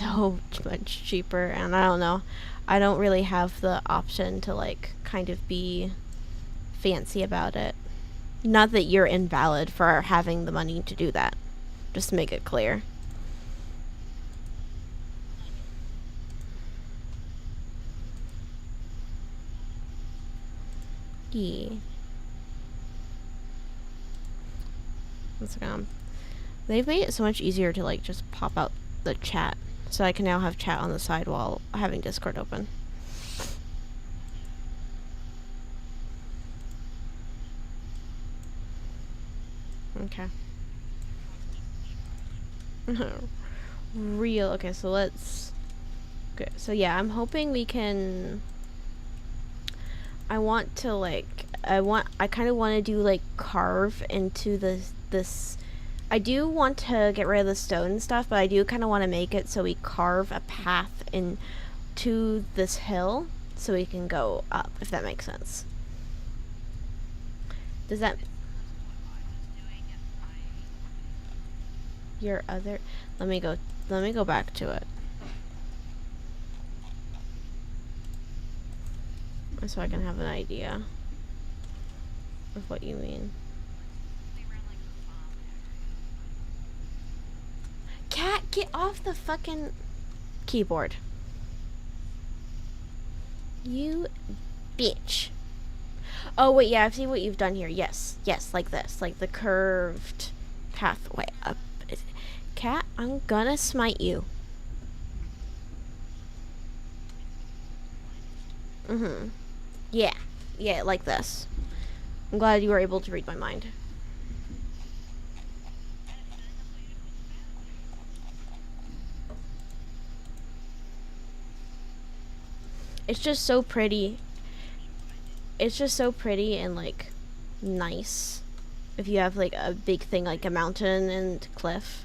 so much cheaper, and I don't know. I don't really have the option to like kind of be fancy about it. Not that you're invalid for having the money to do that. Just to make it clear. Yeah. Instagram. They've made it so much easier to like just pop out the chat. So I can now have chat on the side while having Discord open. Okay. Real. Okay, so let's... Okay, so yeah, I'm hoping we can... I want to like... I kind of want to do like carve into this... I do want to get rid of the stone and stuff, but I do kind of want to make it so we carve a path into this hill so we can go up, if that makes sense. Does that... Your other... Let me go back to it. So I can have an idea of what you mean. Cat, get off the fucking keyboard. You bitch. Oh wait, yeah, I see what you've done here. Yes, like this, like the curved pathway up. Cat, I'm gonna smite you. Yeah, like this. I'm glad you were able to read my mind. It's just so pretty. It's just so pretty and like nice if you have like a big thing like a mountain and cliff.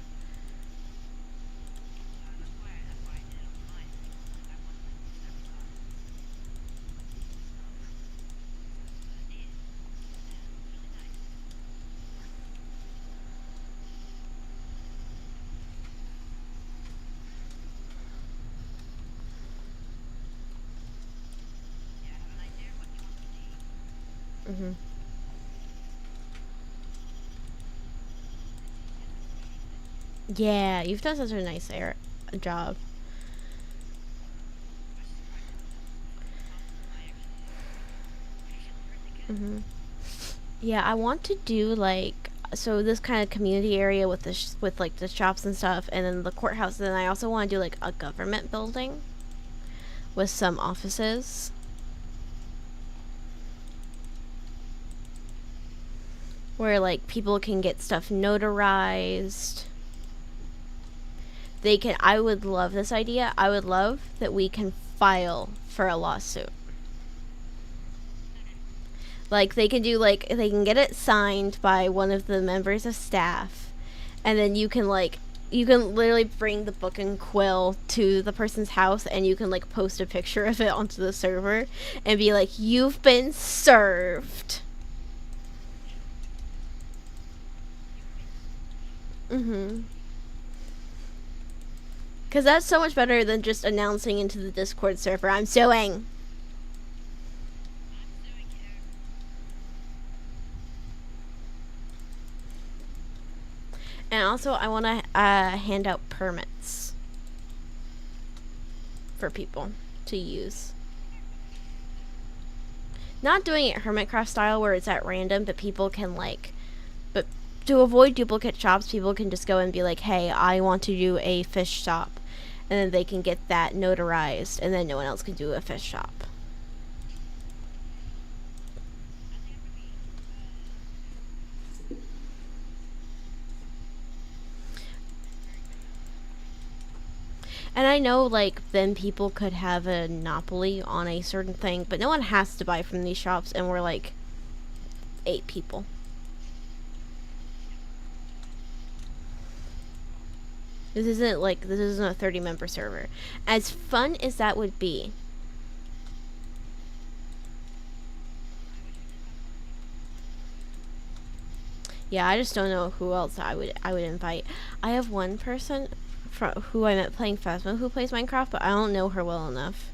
Yeah, you've done such a nice job. Yeah, I want to do like so this kind of community area with the with like the shops and stuff, and then the courthouse. And then I also want to do like a government building with some offices. Where like people can get stuff notarized. They can... I would love this idea. I would love that we can file for a lawsuit. Like they can do like they can get it signed by one of the members of staff, and then you can literally bring the book and quill to the person's house, and you can like post a picture of it onto the server and be like, you've been served. Because that's so much better than just announcing into the Discord server, I'm suing. And also, I want to hand out permits for people to use. Not doing it Hermitcraft style where it's at random, but people can like... But to avoid duplicate shops, people can just go and be like, hey, I want to do a fish shop. And then they can get that notarized, and then no one else can do a fish shop. And I know, like, then people could have a monopoly on a certain thing, but no one has to buy from these shops, and we're like 8 people. This isn't a 30-member server. As fun as that would be. Yeah, I just don't know who else I would invite. I have one person who I met playing Phasma who plays Minecraft, but I don't know her well enough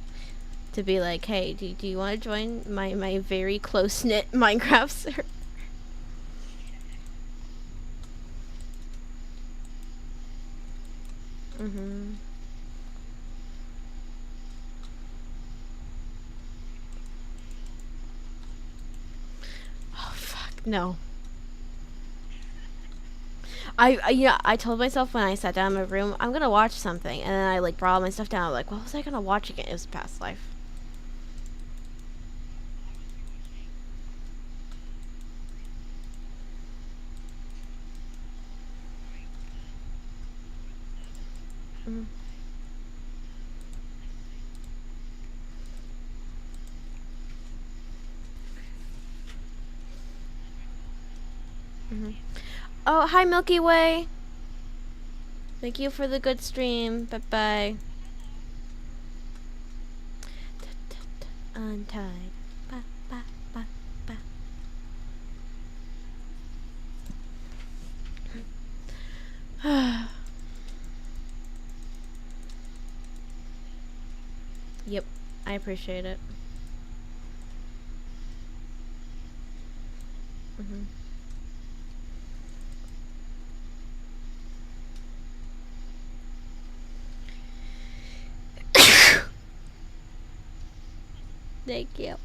to be like, hey, do you want to join my very close-knit Minecraft server? Mm-hmm. Oh, fuck, no. I told myself when I sat down in my room, I'm gonna watch something, and then I like brought all my stuff down. I'm like, what was I gonna watch again? It was Past Life. Mm. Mm-hmm. Oh, hi Milky Way. Thank you for the good stream. Bye bye. Untied. Ba, ba, ba, ba. Yep, I appreciate it. Mm-hmm. Thank you.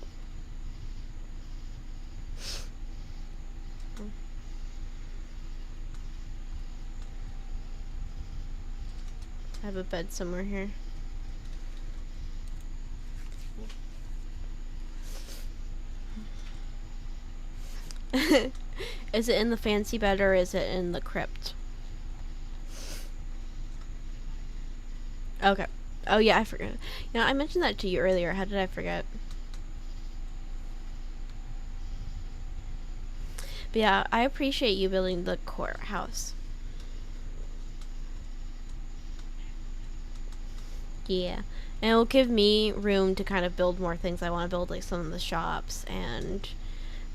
I have a bed somewhere here. Is it in the fancy bed or is it in the crypt? Okay. Oh yeah, I forgot. You know, I mentioned that to you earlier. How did I forget? But yeah, I appreciate you building the courthouse. Yeah. And it will give me room to kind of build more things I want to build, like some of the shops and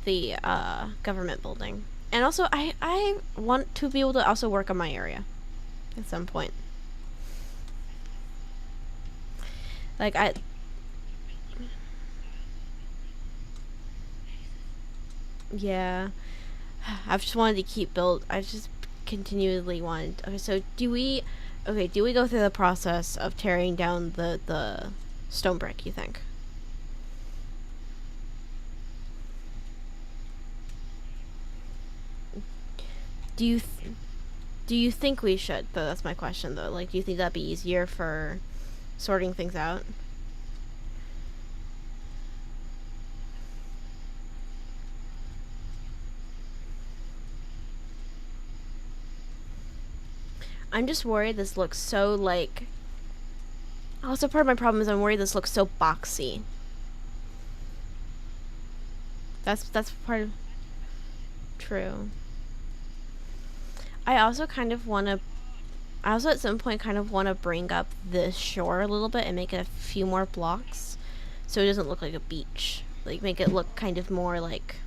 the government building. And also, I want to be able to also work on my area at some point. Like, yeah. I've just wanted to keep build. I've just continually wanted. Okay, so do we go through the process of tearing down the stone brick, you think? Do you think we should? Though that's my question though. Like, do you think that'd be easier for sorting things out? I'm just worried this looks so like. Also, part of my problem is I'm worried this looks so boxy. That's part of. True. I also kind of want to. I also at some point kind of want to bring up the shore a little bit and make it a few more blocks, so it doesn't look like a beach. Like make it look kind of more like.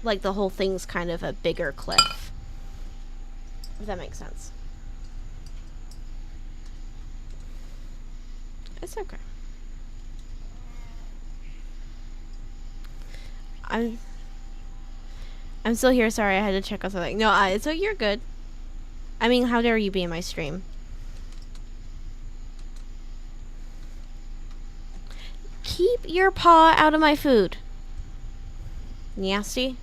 Like the whole thing's kind of a bigger cliff. If that makes sense. It's okay. I'm still here. Sorry, I had to check on something. No, so you're good. I mean, how dare you be in my stream? Keep your paw out of my food. Nasty.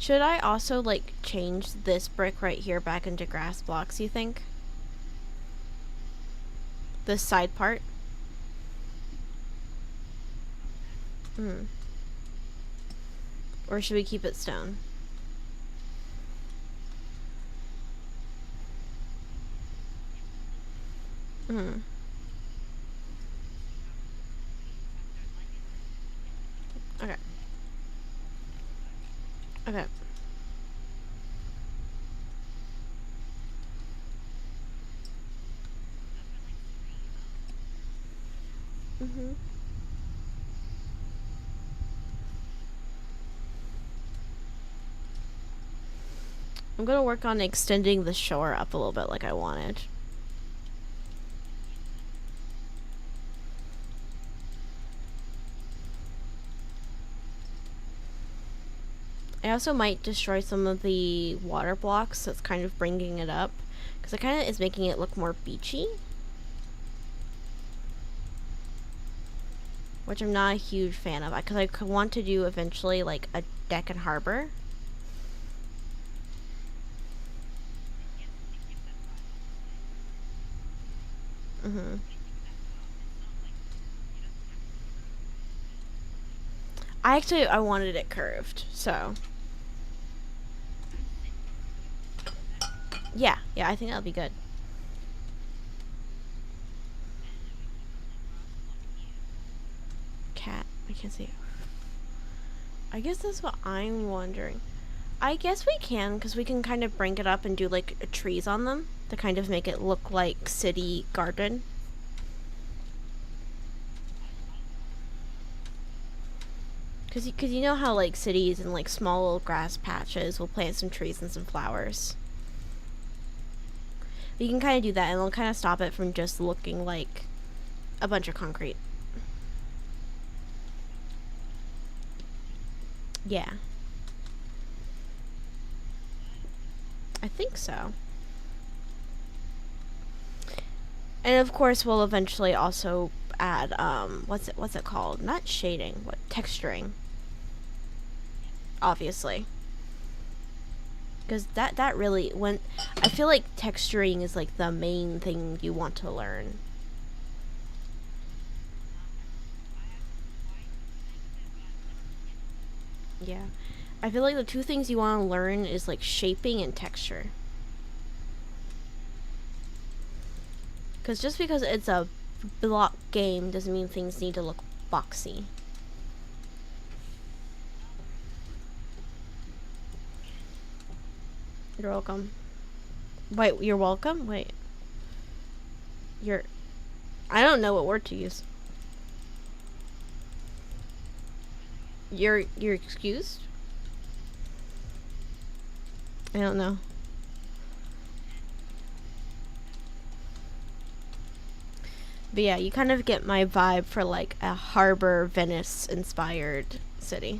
Should I also, like, change this brick right here back into grass blocks, you think? This side part? Hmm. Or should we keep it stone? Hmm. Okay. Okay. Mhm. I'm gonna work on extending the shore up a little bit like I wanted. I also might destroy some of the water blocks that's kind of bringing it up, because it kind of is making it look more beachy, which I'm not a huge fan of, because I want to do eventually like a deck and harbor. Mhm. I wanted it curved, so yeah, I think that'll be good. Cat, I can't see it. I guess that's what I'm wondering. I guess we can, because we can kind of bring it up and do like trees on them to kind of make it look like city garden. Because you know how like cities and like small little grass patches will plant some trees and some flowers. You can kind of do that, and it'll kind of stop it from just looking like a bunch of concrete. Yeah. I think so. And of course, we'll eventually also add what's it called? Not shading, what texturing? Obviously. Because that really, when I feel like texturing is like the main thing you want to learn. Yeah. I feel like the two things you want to learn is like shaping and texture. Because just because it's a block game doesn't mean things need to look boxy. You're welcome. Wait, you're welcome? Wait. You're... I don't know what word to use. You're excused? I don't know. But yeah, you kind of get my vibe for like a harbor Venice inspired city.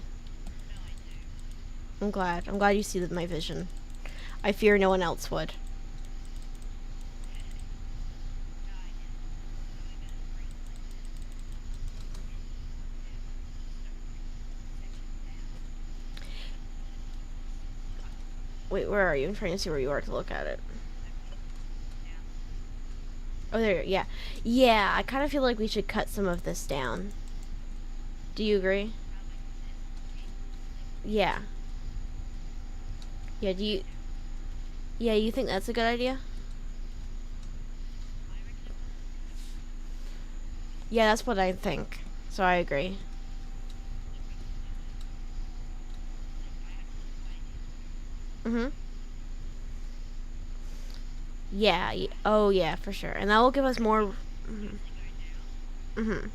I'm glad you see my vision. I fear no one else would. Wait, where are you? I'm trying to see where you are to look at it. Oh, there. Yeah. Yeah, I kind of feel like we should cut some of this down. Do you agree? Yeah. Yeah, Yeah, you think that's a good idea? Yeah, that's what I think. So I agree. Mhm. Yeah. Oh, yeah, for sure. And that will give us more. Mhm. Mhm.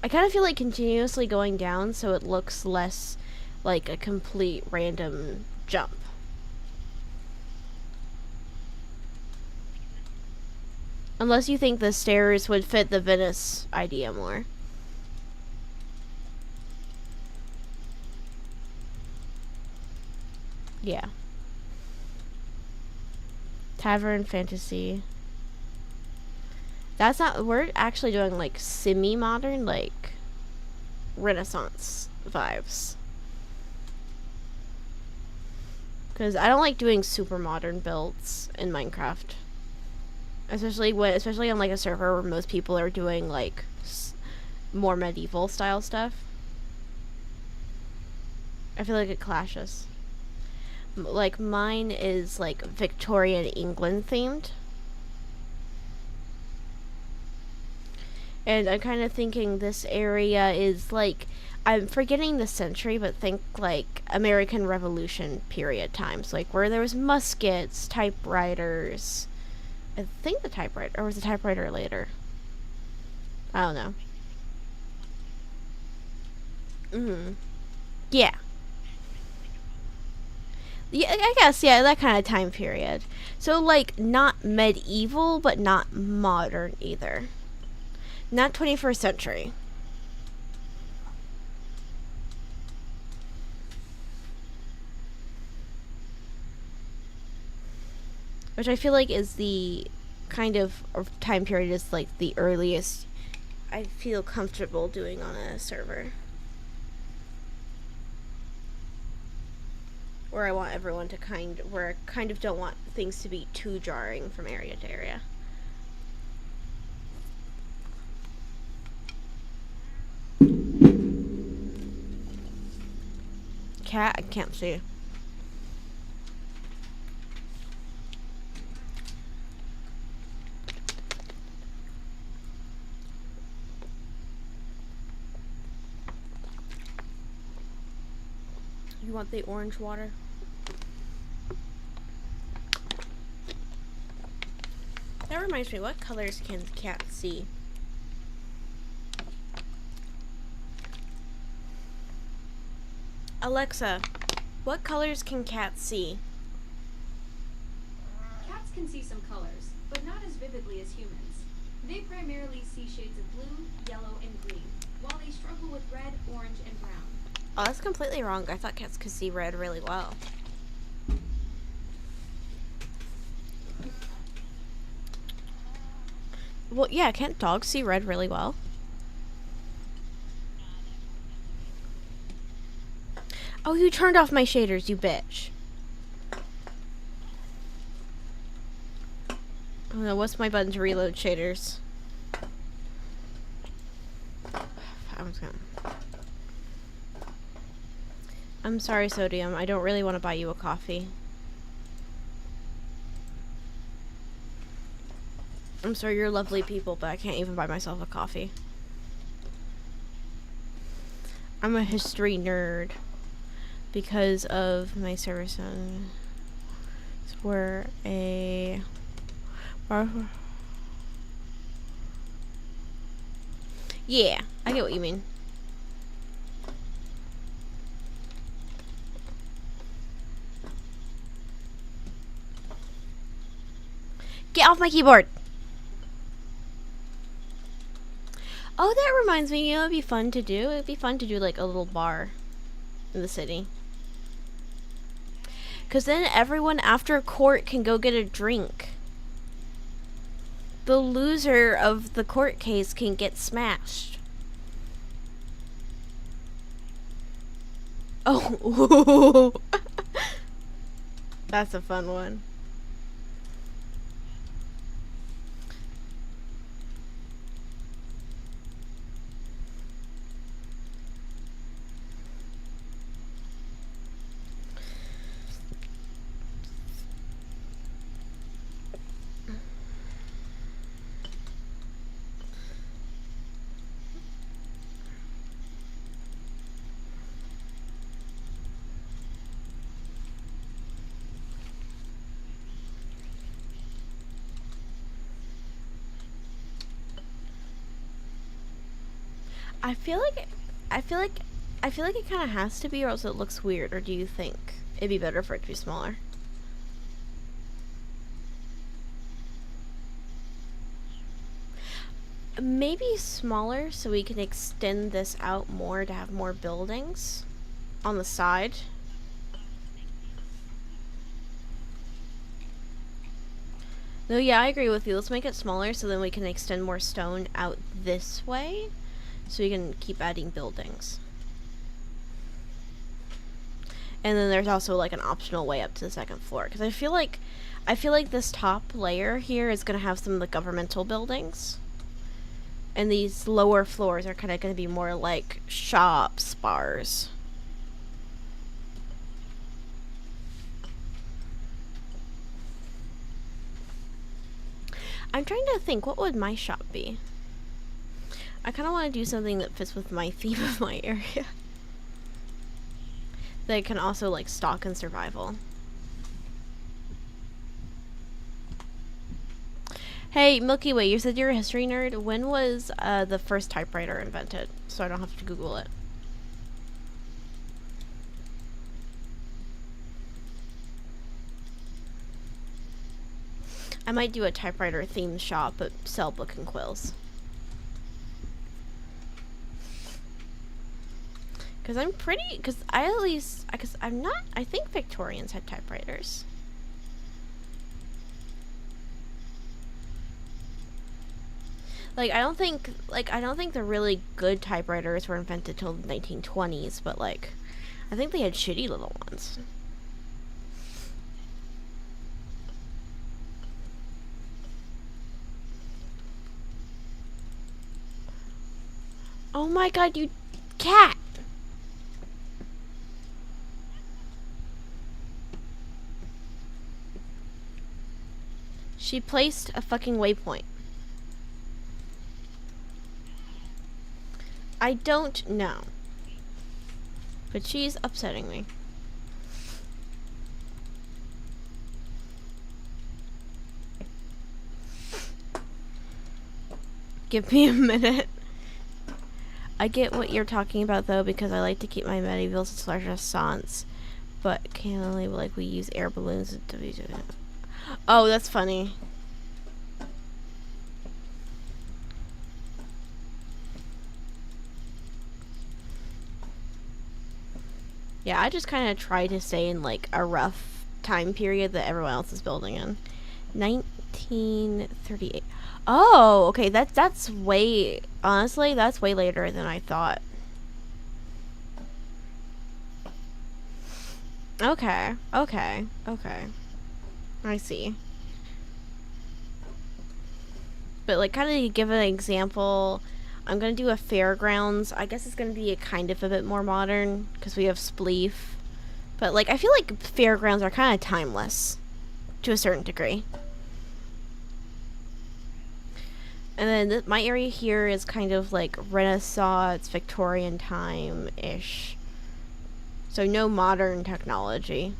I kind of feel like continuously going down so it looks less like a complete random jump. Unless you think the stairs would fit the Venice idea more. Yeah. Tavern fantasy. That's not. We're actually doing like semi modern, like Renaissance vibes. Because I don't like doing super modern builds in Minecraft. Especially on like a server where most people are doing like more medieval style stuff. I feel like it clashes. Like mine is like Victorian England themed. And I'm kind of thinking this area is like, I'm forgetting the century, but think like American Revolution period times, like where there was muskets, typewriters, I think the typewriter, or was the typewriter later? I don't know. Yeah. Yeah, I guess, yeah, that kind of time period. So, like, not medieval, but not modern either. Not 21st century. Which I feel like is the kind of time period is like the earliest I feel comfortable doing on a server. Where I want everyone to where I kind of don't want things to be too jarring from area to area. Cat, I can't see. You want the orange water? That reminds me, what colors can cats see? Alexa, what colors can cats see? Cats can see some colors, but not as vividly as humans. They primarily see shades of blue, yellow, and green, while they struggle with red, orange, and brown. Oh, that's completely wrong. I thought cats could see red really well. Well, yeah, can't dogs see red really well? Oh, you turned off my shaders, you bitch. Oh no, what's my button to reload shaders? I'm sorry, Sodium. I don't really want to buy you a coffee. I'm sorry, you're lovely people, but I can't even buy myself a coffee. I'm a history nerd because of my service on. We're a. Yeah, I get what you mean. Get off my keyboard! Oh, that reminds me, you know, it'd be fun to do. It'd be fun to do like a little bar in the city. Because then everyone after court can go get a drink. The loser of the court case can get smashed. Oh, that's a fun one. I feel like it kind of has to be, or else it looks weird. Or do you think it'd be better for it to be smaller? Maybe smaller, so we can extend this out more to have more buildings on the side. No, yeah, I agree with you. Let's make it smaller so then we can extend more stone out this way, so we can keep adding buildings. And then there's also like an optional way up to the second floor, because I feel like this top layer here is going to have some of the governmental buildings, and these lower floors are kind of going to be more like shops, bars. I'm trying to think, what would my shop be? I kind of want to do something that fits with my theme of my area. That can also like stock and survival. Hey, Milky Way, you said you're a history nerd. When was the first typewriter invented? So I don't have to Google it. I might do a typewriter themed shop, but sell book and quills. Because I'm pretty... Because I at least... Because I'm not... I think Victorians had typewriters. Like, I don't think the really good typewriters were invented till the 1920s, but, like, I think they had shitty little ones. Oh my god, you cat! She placed a fucking waypoint. I don't know. But she's upsetting me. Give me a minute. I get what you're talking about though, because I like to keep my medievals as large as sans, but can only like we use air balloons. Oh, that's funny. Yeah, I just kind of try to stay in like a rough time period that everyone else is building in. 1938. Oh, okay. That's way, honestly, that's way later than I thought. Okay. Okay. Okay. I see. But like, kind of to give an example, I'm gonna do a fairgrounds. I guess it's gonna be a kind of a bit more modern because we have spleef. But like, I feel like fairgrounds are kind of timeless to a certain degree. And then my area here is kind of like Renaissance, Victorian time-ish. So no modern technology.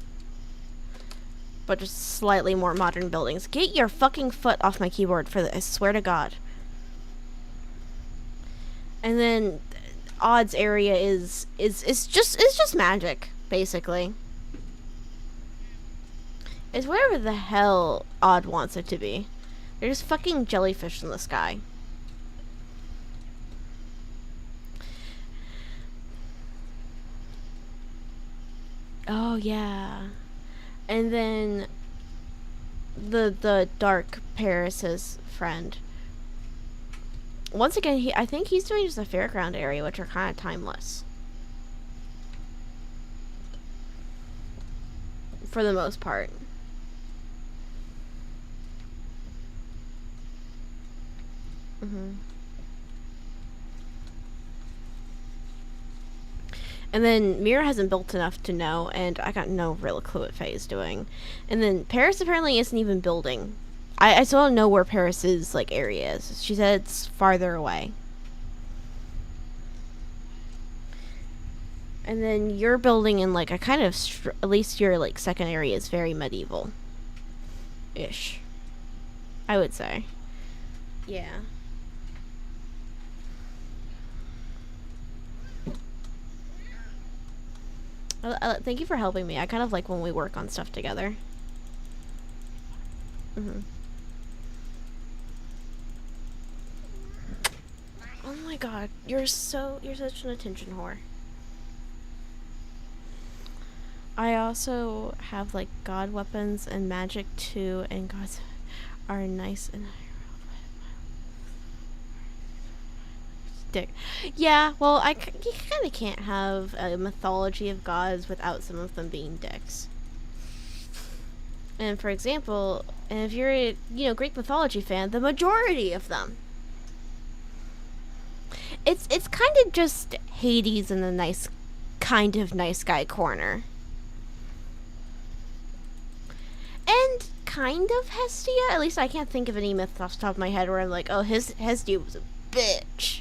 But just slightly more modern buildings. Get your fucking foot off my keyboard for this, I swear to God. And then Odd's area is just magic, basically. It's whatever the hell Odd wants it to be. There's fucking jellyfish in the sky. Oh yeah. And then the dark Paris's friend. Once again, I think he's doing just a fairground area, which are kind of timeless. For the most part. And then Mira hasn't built enough to know, and I got no real clue what Faye is doing. And then Paris apparently isn't even building. I still don't know where Paris's like area is. She said it's farther away. And then you're building in like a kind of at least your like second area is very medieval ish, I would say. Yeah. Thank you for helping me. I kind of like when we work on stuff together. Oh my god, you're such an attention whore. I also have like god weapons and magic too, and gods are nice and dick. Yeah, well, you kind of can't have a mythology of gods without some of them being dicks. And for example, if you're a Greek mythology fan, the majority of them, it's kind of just Hades in the nice guy corner, and kind of Hestia. At least I can't think of any myth off the top of my head where I'm like, oh, Hestia was a bitch.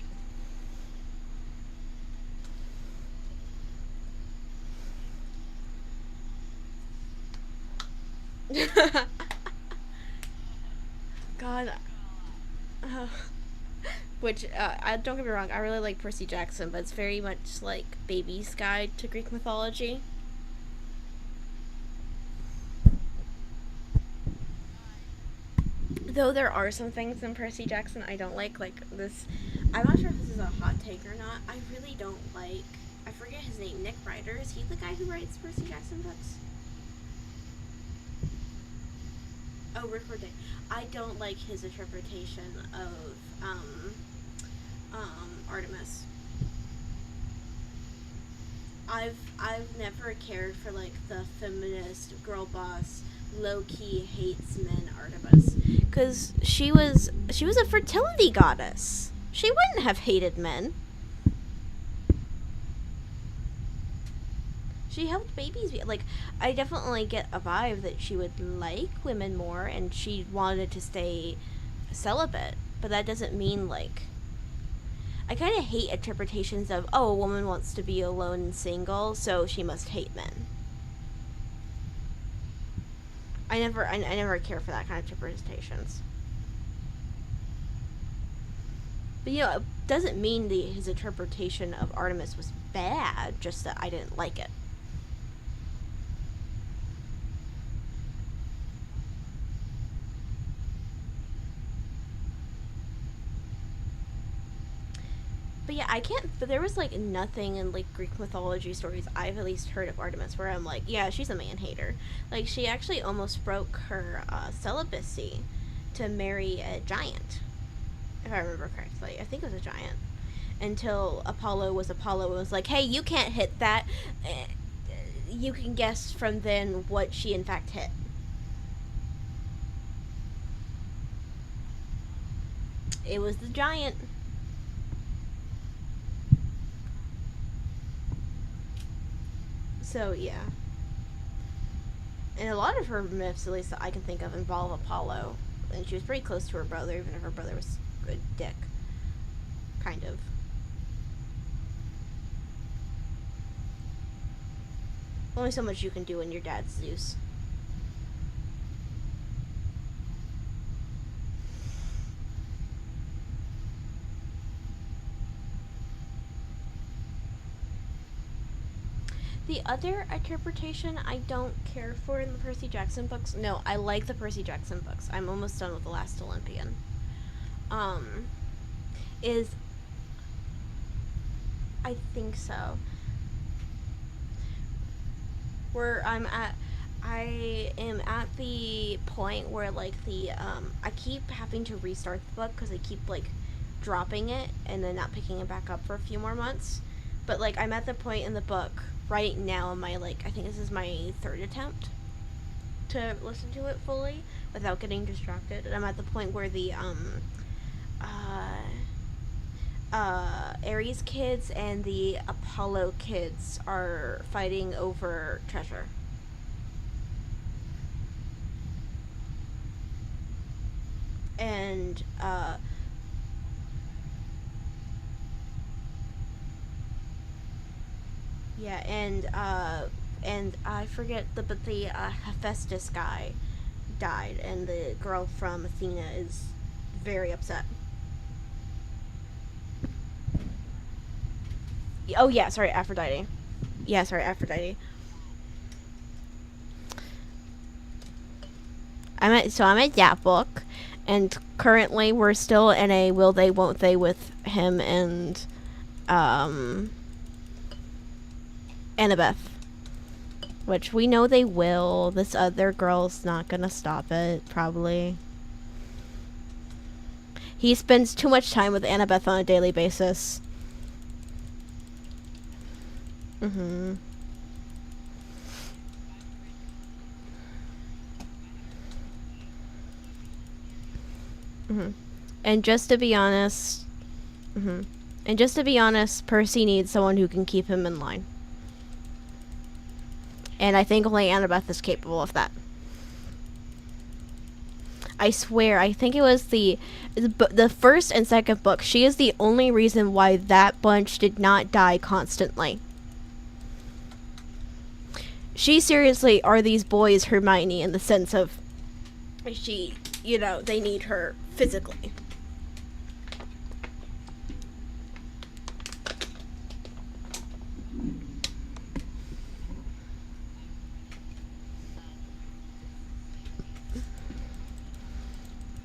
God, Which, I don't get me wrong, I really like Percy Jackson, but it's very much like Baby's Guide to Greek mythology. Though there are some things in Percy Jackson I don't like this. I'm not sure if this is a hot take or not. I really don't like. I forget his name. Nick Ryder. Is he the guy who writes Percy Jackson books? Oh, Rick Riordan. I don't like his interpretation of Artemis. I've never cared for like the feminist girl boss, low key hates men Artemis, because she was a fertility goddess. She wouldn't have hated men. She helped babies be like. I definitely get a vibe that she would like women more, and she wanted to stay celibate. But that doesn't mean like. I kind of hate interpretations of, oh, a woman wants to be alone and single, so she must hate men. I never care for that kind of interpretations. But it doesn't mean his interpretation of Artemis was bad, just that I didn't like it. But yeah, but there was like nothing in like Greek mythology stories I've at least heard of Artemis where I'm like, yeah, she's a man hater. Like, she actually almost broke her celibacy to marry a giant, if I remember correctly. I think it was a giant. Until Apollo was Apollo and was like, hey, you can't hit that. You can guess from then what she in fact hit. It was the giant. So, yeah. And a lot of her myths, at least that I can think of, involve Apollo. And she was pretty close to her brother, even if her brother was a dick. Kind of. Only so much you can do when your dad's Zeus. The other interpretation I don't care for in the Percy Jackson books. No, I like the Percy Jackson books. I'm almost done with The Last Olympian. I think so. I am at the point where like I keep having to restart the book because I keep like dropping it and then not picking it back up for a few more months. But like I'm at the point in the book right now in my like, I think this is my third attempt to listen to it fully without getting distracted, and I'm at the point where the Ares kids and the Apollo kids are fighting over treasure. And yeah, and I forget but the Hephaestus guy died, and the girl from Athena is very upset. Oh yeah, sorry, Aphrodite. Yeah, sorry, Aphrodite. I'm at that book, and currently we're still in a will they won't they with him and Annabeth, which we know they will. This other girl's not gonna stop it, probably. He spends too much time with Annabeth on a daily basis. Mm-hmm. Mm-hmm. And just to be honest, mm-hmm. And just to be honest, Percy needs someone who can keep him in line. And I think only Annabeth is capable of that. I swear, I think it was the first and second book. She is the only reason why that bunch did not die constantly. She seriously are these boys Hermione in the sense of they need her physically.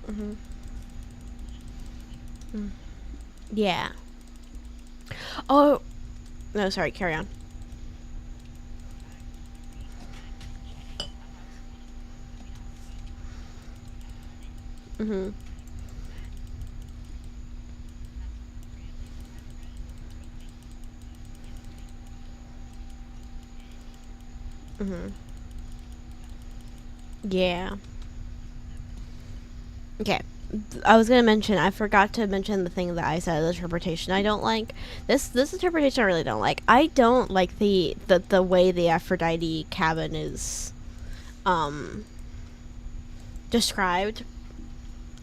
Mm-hmm. Mm. Yeah. Oh no, sorry. Carry on. Mm-hmm. Mm-hmm. Yeah. Okay. I was gonna mention. I forgot to mention the thing that I said. The interpretation I don't like. This interpretation I really don't like. I don't like the way the Aphrodite cabin is, um, described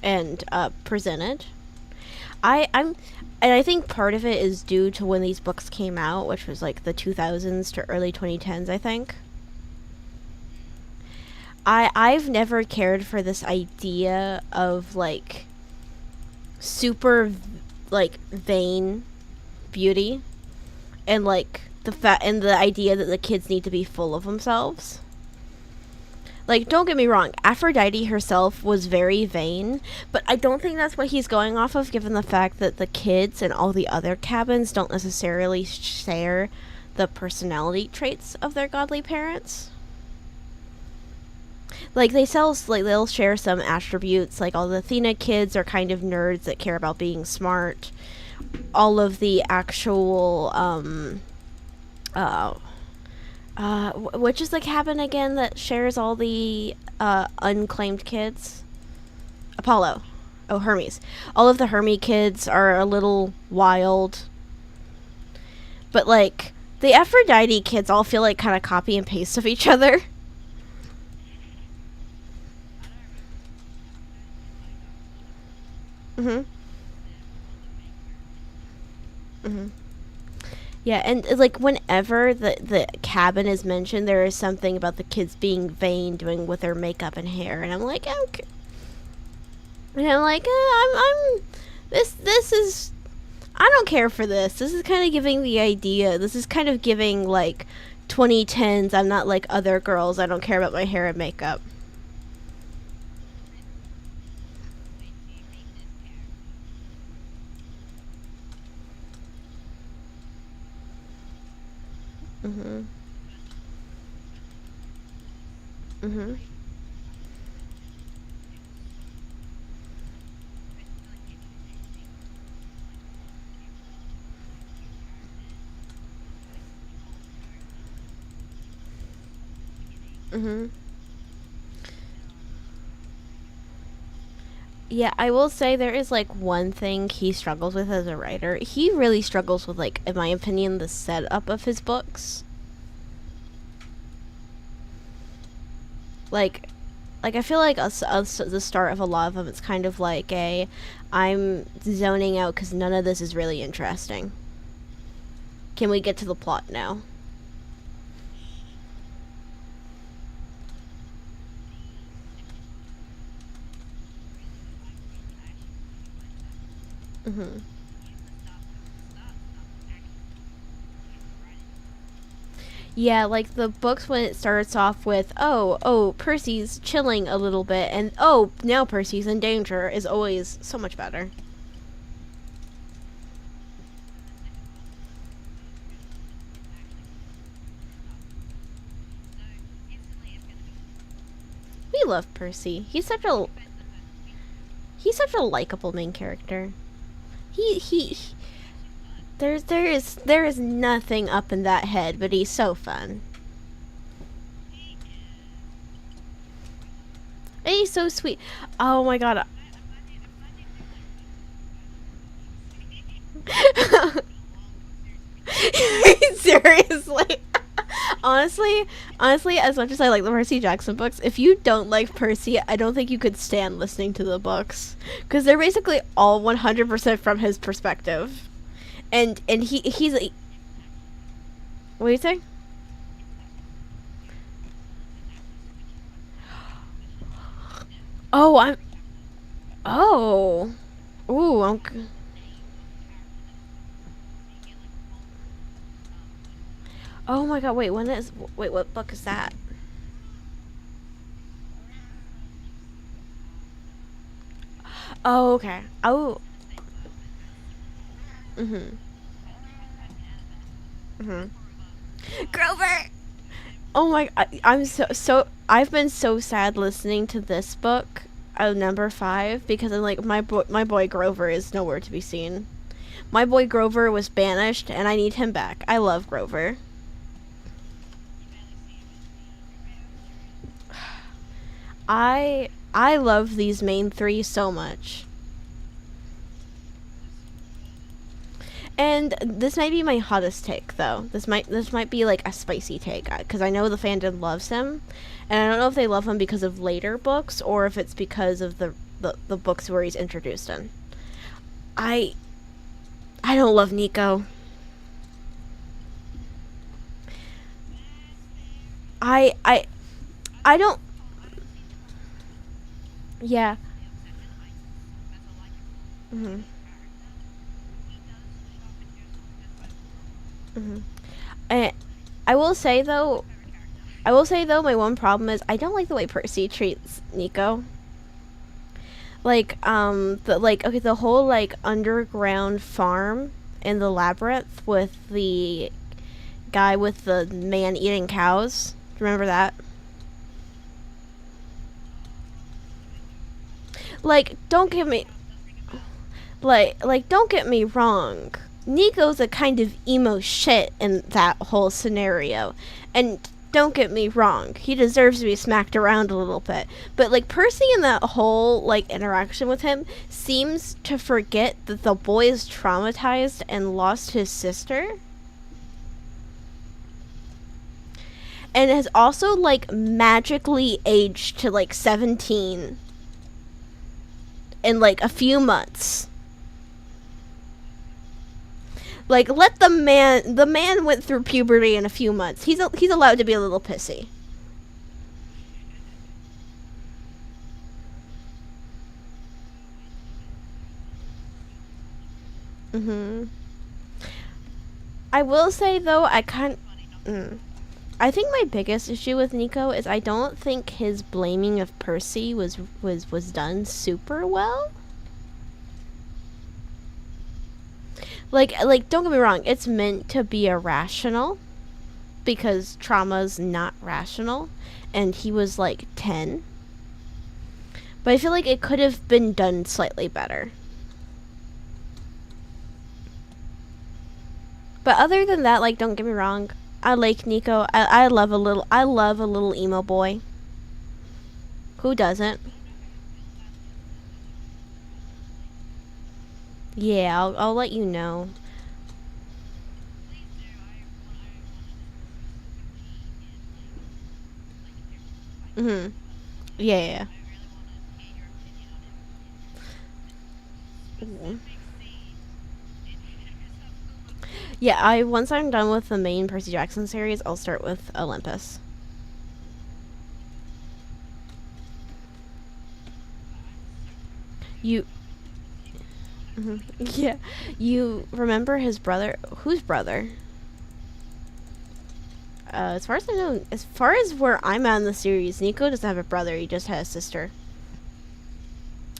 and presented. I'm and I think part of it is due to when these books came out, which was like the 2000s to early 2010s, I think. I've never cared for this idea of like super like vain beauty and like the idea that the kids need to be full of themselves. Like, don't get me wrong, Aphrodite herself was very vain, but I don't think that's what he's going off of, given the fact that the kids and all the other cabins don't necessarily share the personality traits of their godly parents. Like, they'll share some attributes, like all the Athena kids are kind of nerds that care about being smart. All of the actual, uh, which is the cabin again that shares all the unclaimed kids? Apollo. Oh, Hermes. All of the Hermes kids are a little wild. But, like, the Aphrodite kids all feel like kind of copy and paste of each other. Mm-hmm. Mm-hmm. Yeah, and like whenever the cabin is mentioned, there is something about the kids being vain, doing with their makeup and hair, and I'm like, okay. And I'm like, I'm this is I don't care for this. This is kind of giving the idea. This is kind of giving like 2010s. I'm not like other girls. I don't care about my hair and makeup. Mhm. Mhm. Mhm. Yeah, I will say there is like one thing he struggles with as a writer. He really struggles with like, in my opinion, the setup of his books. Like, I feel like the start of a lot of them, it's kind of like a, I'm zoning out because none of this is really interesting. Can we get to the plot now? Mm-hmm. Yeah, like the books when it starts off with, Percy's chilling a little bit, and now Percy's in danger is always so much better. We love Percy. He's such a likable main character. He there is nothing up in that head, but he's so fun. And he's so sweet. Oh my god. Seriously. honestly, as much as I like the Percy Jackson books, if you don't like Percy, I don't think you could stand listening to the books because they're basically all 100% from his perspective. And he's what do you say? Oh, I'm oh. Ooh, oh my god, wait, what book is that? Oh, okay. Oh. Mhm. Mhm. Grover. Oh my! I'm so. I've been so sad listening to this book, number 5, because I'm like my boy Grover is nowhere to be seen. My boy Grover was banished, and I need him back. I love Grover. I love these main 3 so much. And this might be my hottest take, though. This might be like a spicy take, because I know the fandom loves him, and I don't know if they love him because of later books or if it's because of the books where he's introduced in. I I don't love Nico. I I I don't. Yeah. Mhm. Mhm. And I will say though, my one problem is I don't like the way Percy treats Nico. Like okay, the whole like underground farm in the labyrinth with the guy with the man eating cows. Remember that? Like, don't get me wrong. Nico's a kind of emo shit in that whole scenario. And don't get me wrong, he deserves to be smacked around a little bit. But like Percy in that whole like interaction with him seems to forget that the boy is traumatized and lost his sister. And has also like magically aged to like 17 in like a few months. Like, let the man went through puberty in a few months. He's allowed to be a little pissy. Mhm. I will say though, I think my biggest issue with Nico is I don't think his blaming of Percy was done super well. Like don't get me wrong, it's meant to be irrational because trauma's not rational, and he was like 10. But I feel like it could have been done slightly better. But other than that, like, don't get me wrong, I like Nico. I love a little emo boy. Who doesn't? Yeah, I'll let you know. Mhm. Yeah. Mhm. Yeah, I once I'm done with the main Percy Jackson series, I'll start with Olympus. You Yeah. You remember his brother? Whose brother? As far as I know, as far as where I'm at in the series, Nico doesn't have a brother, he just has a sister.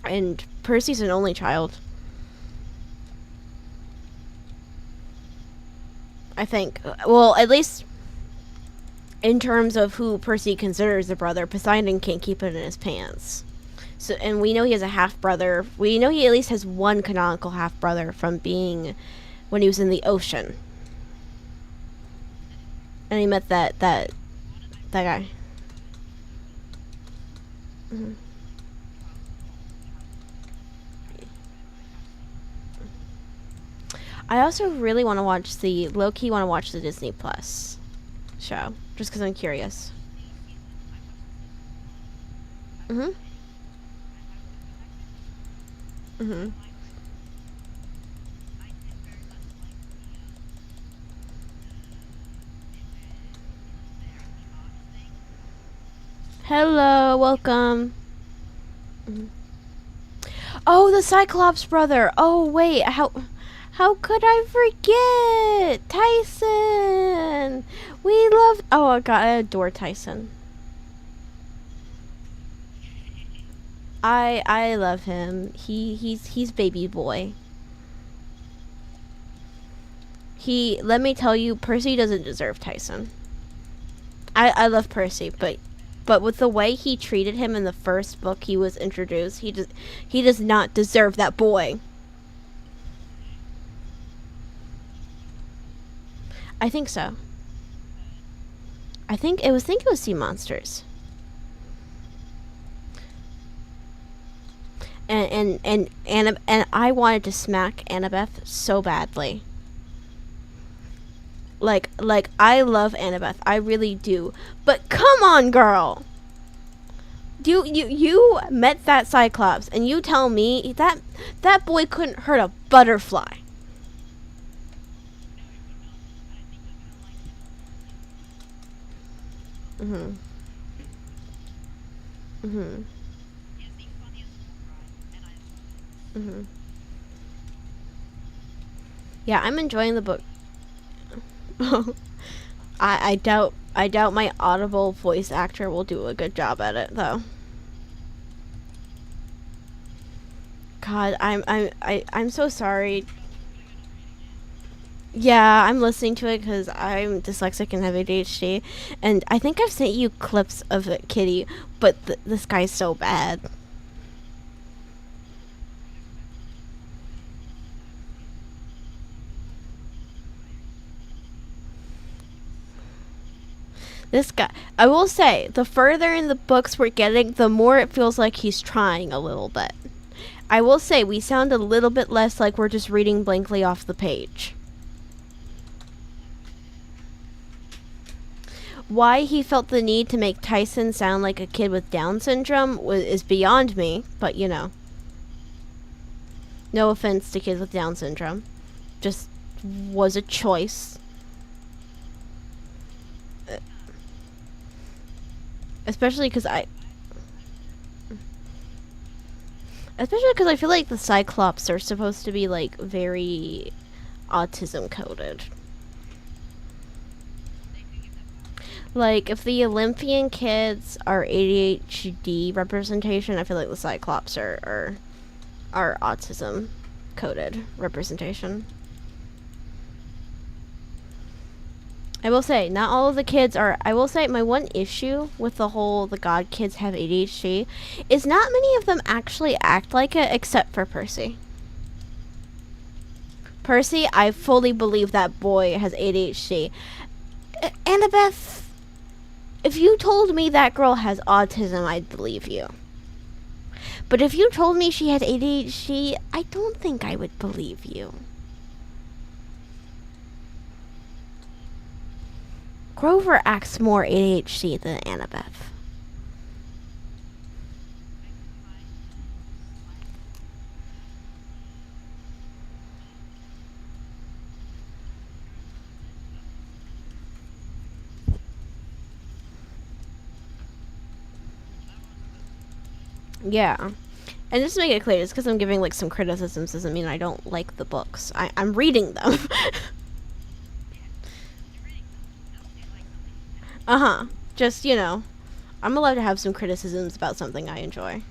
And Percy's an only child. I think. Well, at least in terms of who Percy considers a brother, Poseidon can't keep it in his pants. So, and we know he has a half brother. We know he at least has one canonical half brother from being when he was in the ocean, and he met that guy. Mhm. I also really want to watch the low key want to watch the Disney Plus show just because I'm curious. Mhm. Mhm. Hello, welcome. Mhm. Oh, the Cyclops brother. Oh wait, how could I forget Tyson? We love. Oh God, I adore Tyson. I love him. He's baby boy. Let me tell you, Percy doesn't deserve Tyson. I love Percy, but with the way he treated him in the first book he was introduced, he does not deserve that boy. I think so. I think it was Sea Monsters. And I wanted to smack Annabeth so badly. Like I love Annabeth, I really do. But come on, girl. You met that Cyclops, and you tell me that boy couldn't hurt a butterfly. Mhm. Mhm. Mhm. Yeah, I'm enjoying the book. I doubt my Audible voice actor will do a good job at it though. God, I'm so sorry. Yeah, I'm listening to it because I'm dyslexic and have ADHD, and I think I've sent you clips of it, Kitty. But this guy's so bad. This guy, I will say, the further in the books we're getting, the more it feels like he's trying a little bit. I will say, we sound a little bit less like we're just reading blankly off the page. Why he felt the need to make Tyson sound like a kid with Down syndrome is beyond me, but you know. No offense to kids with Down syndrome. Just was a choice. Especially because I feel like the Cyclops are supposed to be like very autism coded. Like if the Olympian kids are ADHD representation, I feel like the Cyclops are autism coded representation. I will say, not all of the kids are. I will say, my one issue with the God kids have ADHD is not many of them actually act like it, except for Percy. Percy, I fully believe that boy has ADHD. Annabeth, if you told me that girl has autism, I'd believe you. But if you told me she has ADHD, I don't think I would believe you. Grover acts more ADHD than Annabeth. Yeah. And just to make it clear, just because I'm giving like some criticisms doesn't mean I don't like the books. I'm reading them. Uh-huh. Just, you know, I'm allowed to have some criticisms about something I enjoy.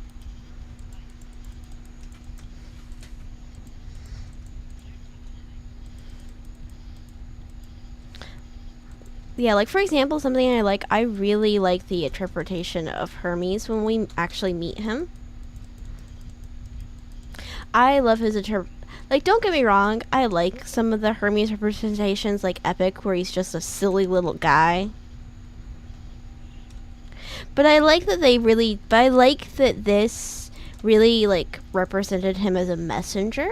Yeah, like for example, something I really like the interpretation of Hermes when we actually meet him. I love his like, don't get me wrong, I like some of the Hermes representations, like Epic, where he's just a silly little guy. But I like that this really, like, represented him as a messenger.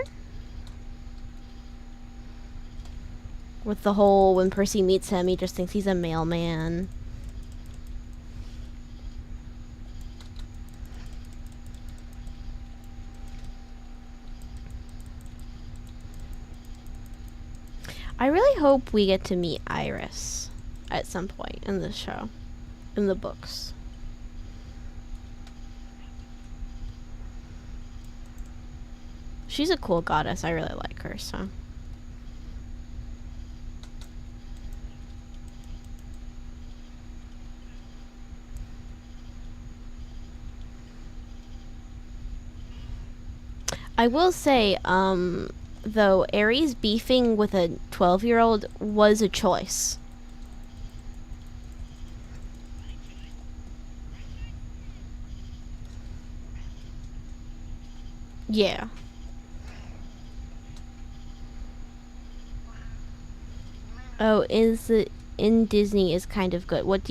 With the whole, when Percy meets him, he just thinks he's a mailman. I really hope we get to meet Iris at some point in the show, in the books. She's a cool goddess. I really like her, so. I will say, though, Aries beefing with a 12-year-old was a choice. Yeah. Oh, is it in Disney is kind of good. What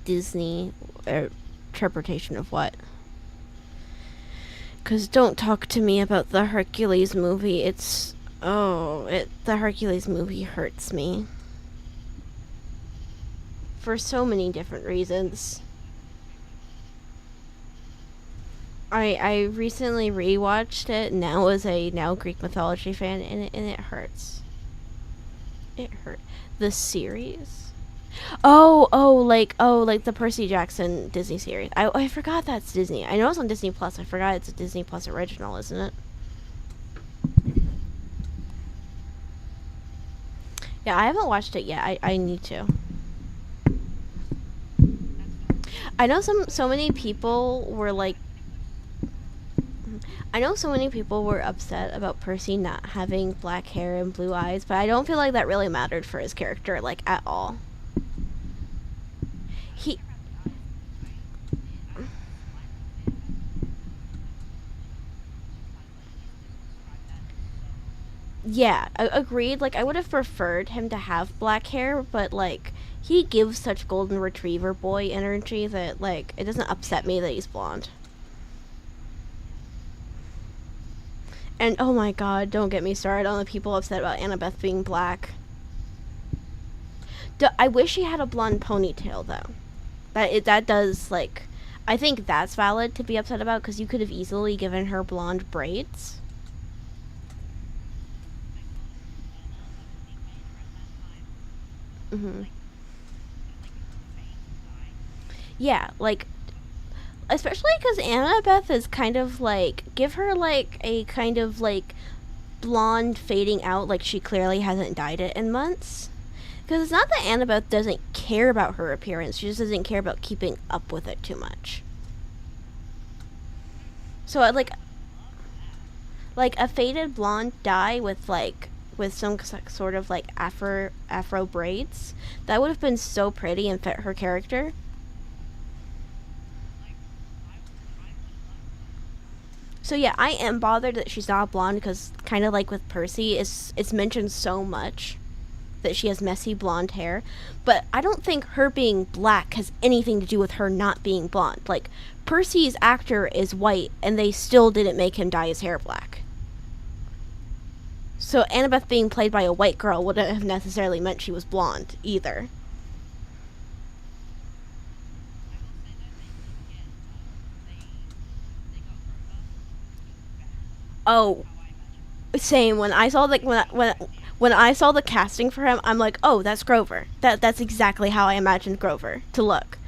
Disney interpretation of what? Cause don't talk to me about the Hercules movie. The Hercules movie hurts me for so many different reasons. I recently rewatched it now as a now Greek mythology fan, and it hurts. It hurt. The series. Like the Percy Jackson Disney series. I forgot that's Disney. I know it's on Disney Plus. I forgot it's a Disney Plus original, isn't it? Yeah, I haven't watched it yet. I need to. I know so many people were like I know so many people were upset about Percy not having black hair and blue eyes, but I don't feel like that really mattered for his character, like, at all. He. Yeah, agreed. Like, I would have preferred him to have black hair, but, like, he gives such golden retriever boy energy that, like, it doesn't upset me that he's blonde. And oh my god, don't get me started on the people upset about Annabeth being black. I wish she had a blonde ponytail though. That does like, I think that's valid to be upset about because you could have easily given her blonde braids. Mhm. Yeah, like especially because Annabeth is kind of like give her like a kind of like blonde fading out, like she clearly hasn't dyed it in months. Because it's not that Annabeth doesn't care about her appearance; she just doesn't care about keeping up with it too much. So like a faded blonde dye with some sort of like afro braids, that would have been so pretty and fit her character. So yeah, I am bothered that she's not blonde because kind of like with Percy, it's mentioned so much that she has messy blonde hair, but I don't think her being black has anything to do with her not being blonde. Like Percy's actor is white and they still didn't make him dye his hair black. So Annabeth being played by a white girl wouldn't have necessarily meant she was blonde either. Oh, same. When I saw when I saw the casting for him, I'm like, oh, that's Grover. That's exactly how I imagined Grover to look.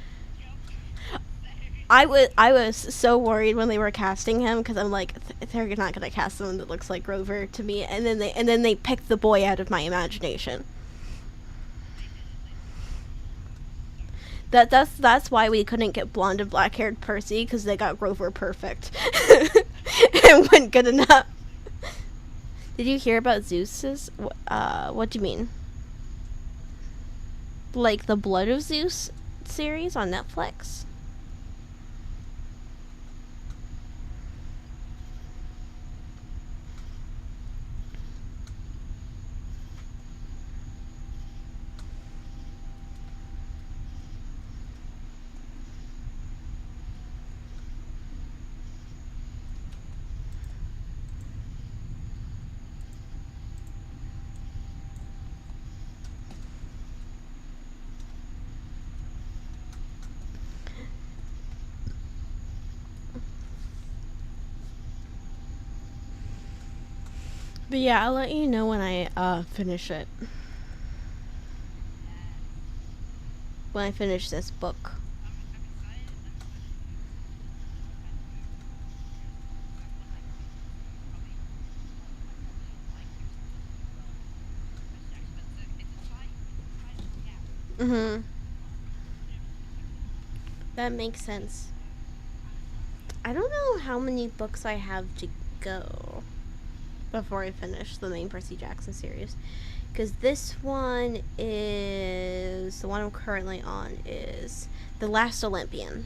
I was so worried when they were casting him because I'm like, they're not gonna cast someone that looks like Grover to me, and then they picked the boy out of my imagination. That's why we couldn't get blonde and black haired Percy because they got Grover perfect. It wasn't good enough. Did you hear about Zeus's? What do you mean? Like the Blood of Zeus series on Netflix? But yeah, I'll let you know when I finish it. When I finish this book. Mhm. That makes sense. I don't know how many books I have to go before I finish the main Percy Jackson series. Because this one is, the one I'm currently on is The Last Olympian.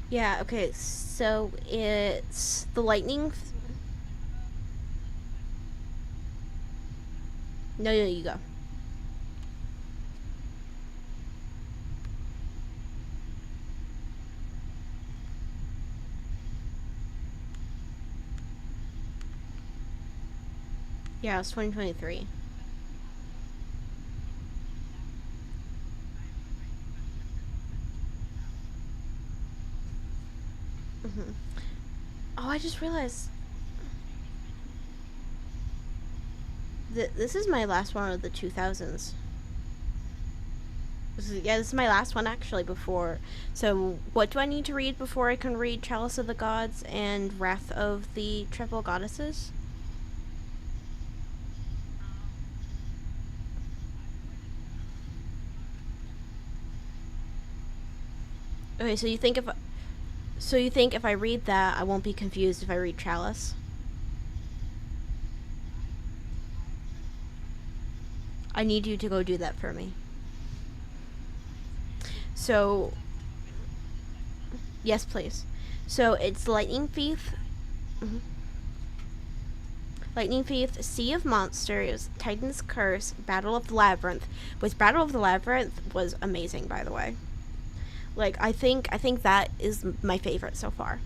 Yeah, okay, so it's the lightning. No, you go. Yeah, it's 2023. Oh, I just realized this is my last one of the 2000s. This is my last one actually before. So, what do I need to read before I can read Chalice of the Gods and Wrath of the Triple Goddesses? Okay, so you think if I read that, I won't be confused if I read Chalice? I need you to go do that for me. So, yes, please. So it's Lightning Thief. Mm-hmm. Lightning Thief, Sea of Monsters, Titan's Curse, Battle of the Labyrinth. Which Battle of the Labyrinth was amazing, by the way. Like I think that is my favorite so far.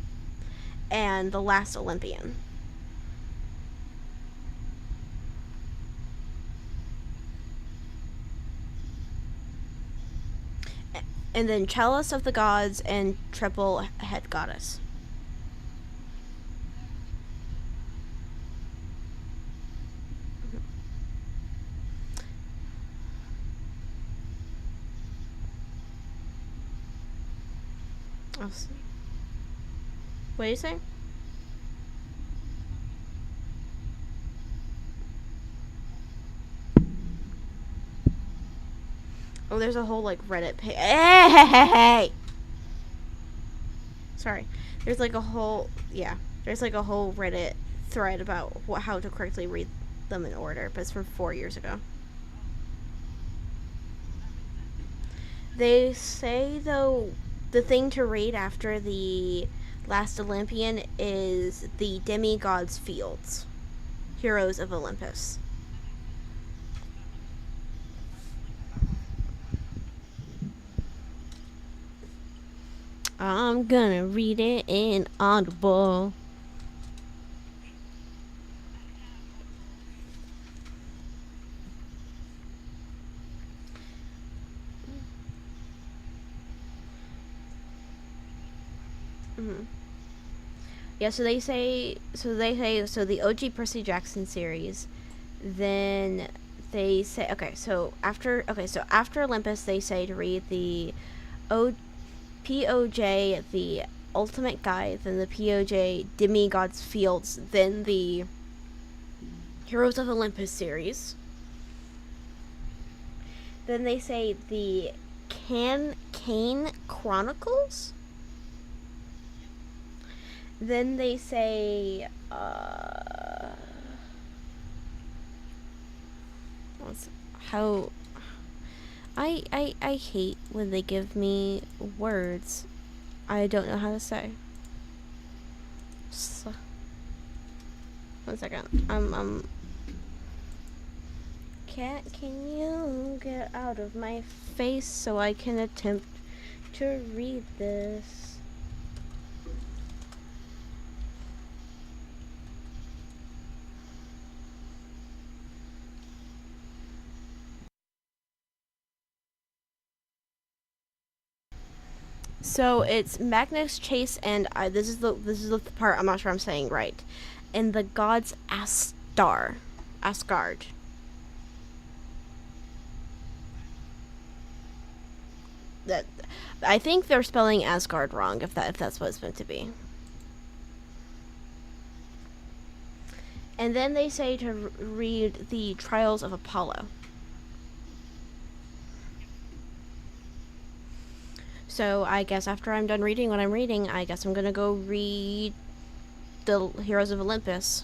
And The Last Olympian. And then Chalice of the Gods and Triple Head Goddess. What are you saying? Oh, there's a whole like Reddit page. Hey! Sorry. There's like a whole There's like a whole Reddit thread about how to correctly read them in order, but it's from 4 years ago. They say though the thing to read after the Last Olympian is the Demigods Fields, Heroes of Olympus. I'm gonna read it in Audible. Mm-hmm. Yeah, so the OG Percy Jackson series, then they say so after Olympus they say to read the POJ, the Ultimate Guide, then the POJ Demigods Fields, then the Heroes of Olympus series. Then they say the Kane Chronicles. Then they say how I hate when they give me words I don't know how to say. So, 1 second. Can you get out of my face so I can attempt to read this? So it's Magnus Chase and this is the part I'm not sure I'm saying right. And the gods Astar. Asgard. That I think they're spelling Asgard wrong if that's what it's meant to be. And then they say to read the Trials of Apollo. So I guess after I'm done reading what I'm reading, I guess I'm gonna go read the Heroes of Olympus.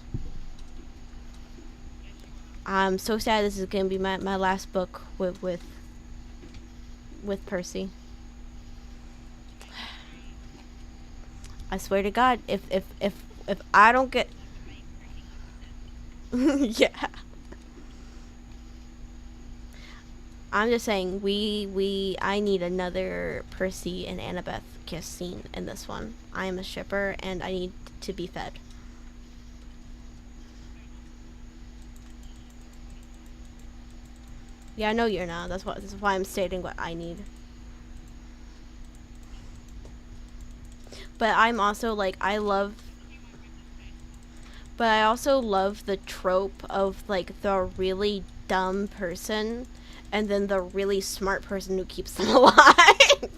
I'm so sad this is gonna be my last book with Percy. I swear to God, if I don't get yeah. I'm just saying I need another Percy and Annabeth kiss scene in this one. I am a shipper and I need to be fed. Yeah, I know you're not. That's why I'm stating what I need. But I'm also like I also love the trope of like the really dumb person and then the really smart person who keeps them alive.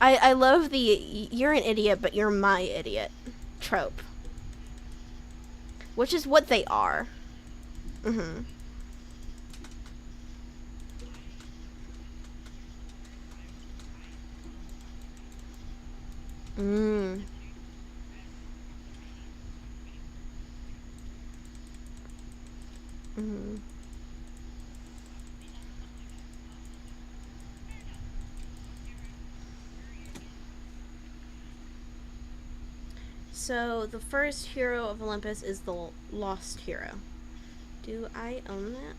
I love the you're an idiot but you're my idiot trope. Which is what they are. Mhm. Mm. Mm. So the first hero of Olympus is the lost hero. Do I own that?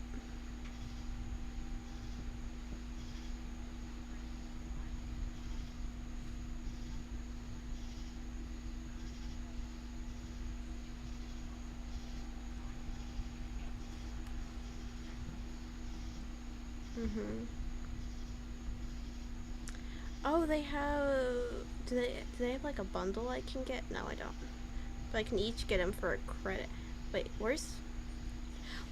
Mhm. Oh, they have. Do they have like a bundle I can get? No, I don't. But I can each get them for a credit. Wait, where's?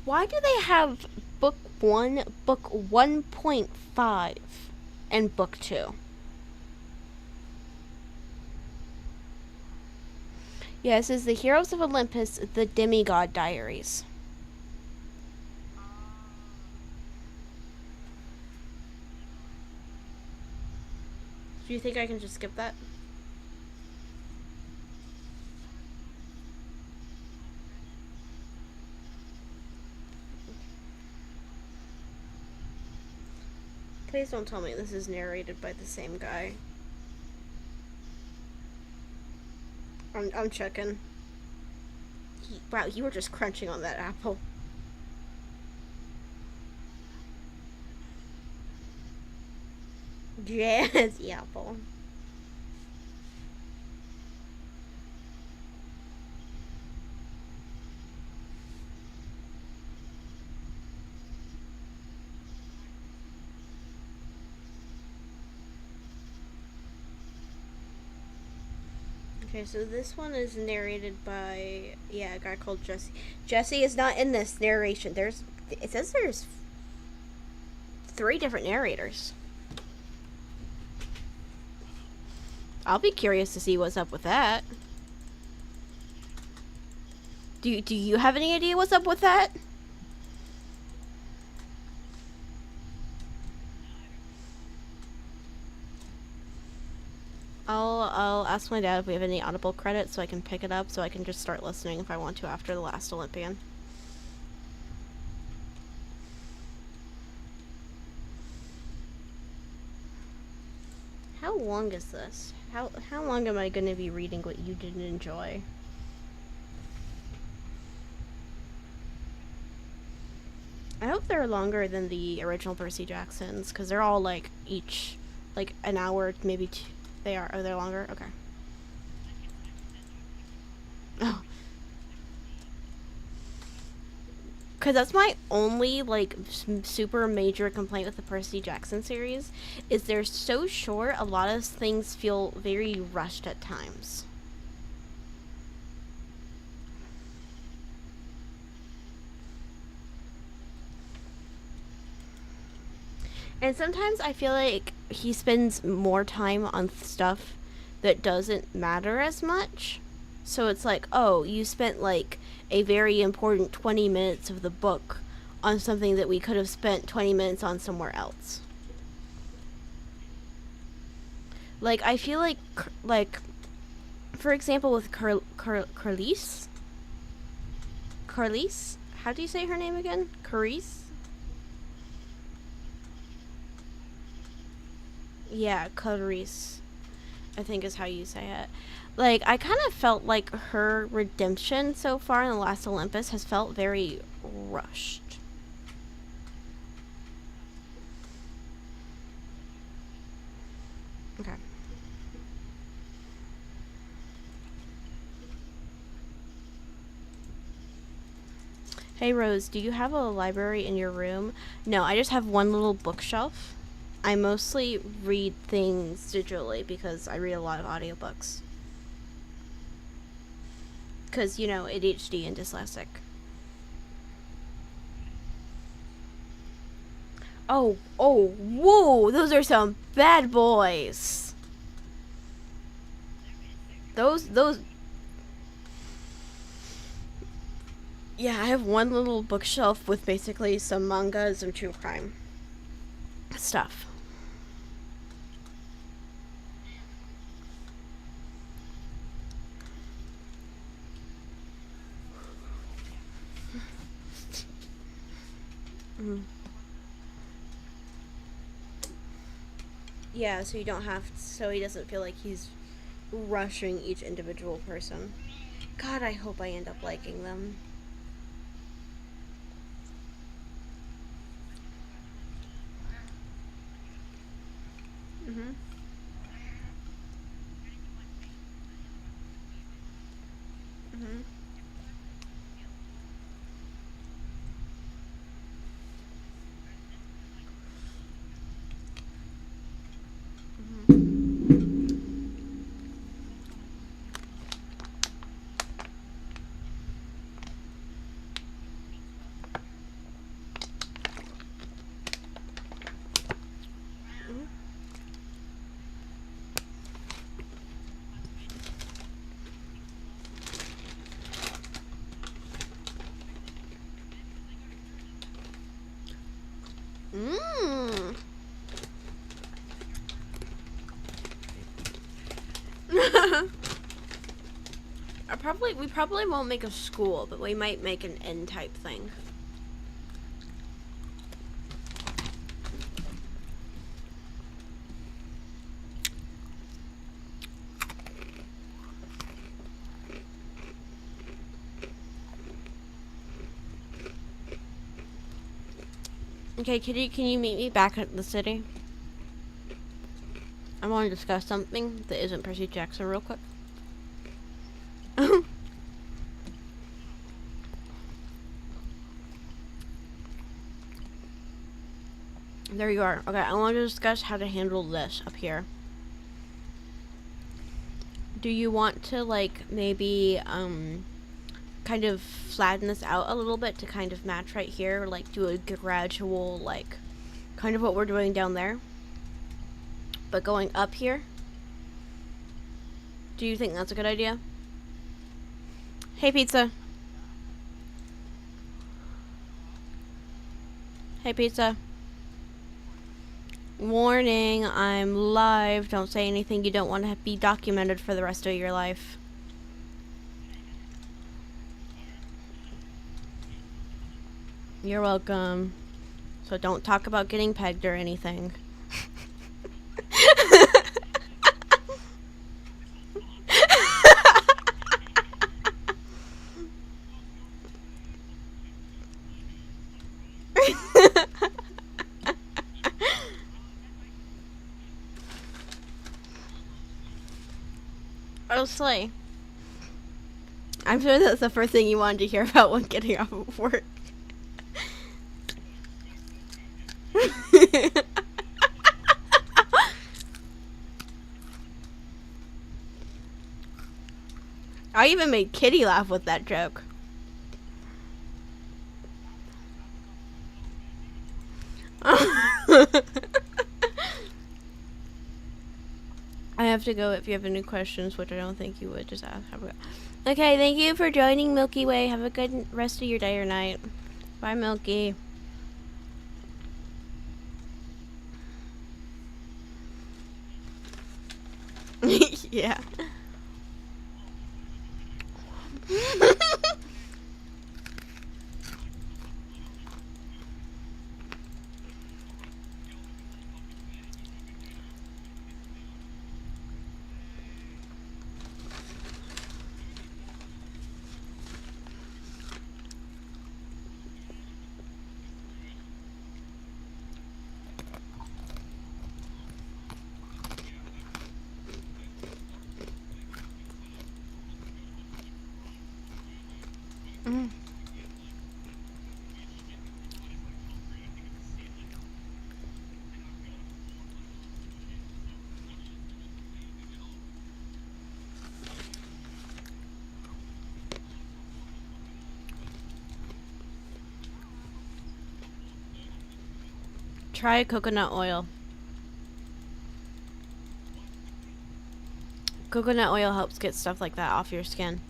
Why do they have book 1, book 1.5, and book 2? Yeah, this is the Heroes of Olympus, the Demigod Diaries. Do you think I can just skip that? Please don't tell me this is narrated by the same guy. I'm checking. Wow, you were just crunching on that apple. Yes, the apple. Okay, so this one is narrated by a guy called Jesse. Jesse is not in this narration. It says there's 3 different narrators. I'll be curious to see what's up with that. Do you have any idea what's up with that? I'll ask my dad if we have any Audible credits so I can pick it up so I can just start listening if I want to after the last Olympian. How long is this? How long am I going to be reading what you didn't enjoy? I hope they're longer than the original Percy Jacksons because they're all like each like an hour, maybe 2. They are. Are they longer? Okay. Oh. Because that's my only like super major complaint with the Percy Jackson series is they're so short. A lot of things feel very rushed at times. And sometimes I feel like he spends more time on stuff that doesn't matter as much. So it's like, oh, you spent like a very important 20 minutes of the book on something that we could have spent 20 minutes on somewhere else. Like, I feel like, for example, with Carlise? Carlise? How do you say her name again? Carisse? Yeah, Carlise, I think is how you say it. Like, I kind of felt like her redemption so far in The Last Olympus has felt very rushed. Okay. Hey Rose, do you have a library in your room? No, I just have one little bookshelf. I mostly read things digitally because I read a lot of audiobooks. Because, you know, ADHD and dyslexic. Oh, whoa, those are some bad boys. Those. Yeah, I have one little bookshelf with basically some manga and some true crime stuff. Mm. Yeah, so you don't have so he doesn't feel like he's rushing each individual person. God, I hope I end up liking them. Mhm. Mhm. Mm. We probably won't make a school, but we might make an N type thing. Okay, can you meet me back at the city? I want to discuss something that isn't Percy Jackson real quick. There you are. Okay, I want to discuss how to handle this up here. Do you want to, like, maybe, kind of flatten this out a little bit to kind of match right here? Or, like, do a gradual, like, kind of what we're doing down there? But going up here? Do you think that's a good idea? Hey, pizza. Hey, pizza. Warning, I'm live. Don't say anything you don't want to be documented for the rest of your life. You're welcome. So don't talk about getting pegged or anything. Oh, slay. I'm sure that's the first thing you wanted to hear about when getting off of work. I even made Kitty laugh with that joke. have to go. If you have any questions, which I don't think you would, just ask. Okay, thank you for joining, Milky Way. Have a good rest of your day or night. Bye, Milky. Yeah. Mm. Try coconut oil. Coconut oil helps get stuff like that off your skin.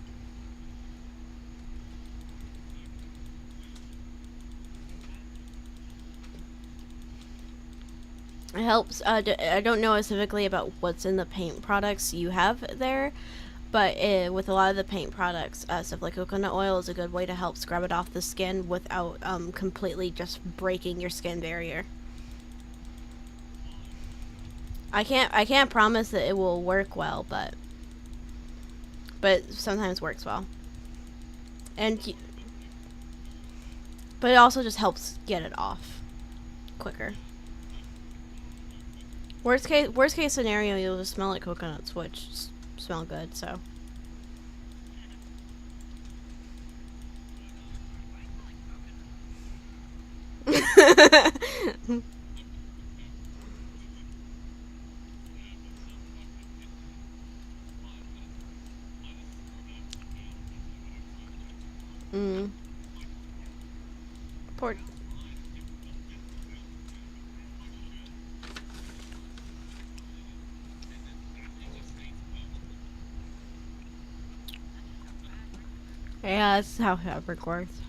It helps. I don't know specifically about what's in the paint products you have there, but with a lot of the paint products, stuff like coconut oil is a good way to help scrub it off the skin without completely just breaking your skin barrier. I can't promise that it will work well, but sometimes works well. But it also just helps get it off quicker. Worst case scenario, you'll just smell like coconuts, which smell good, so. Mm. Poor. Yeah, that's how fabric works.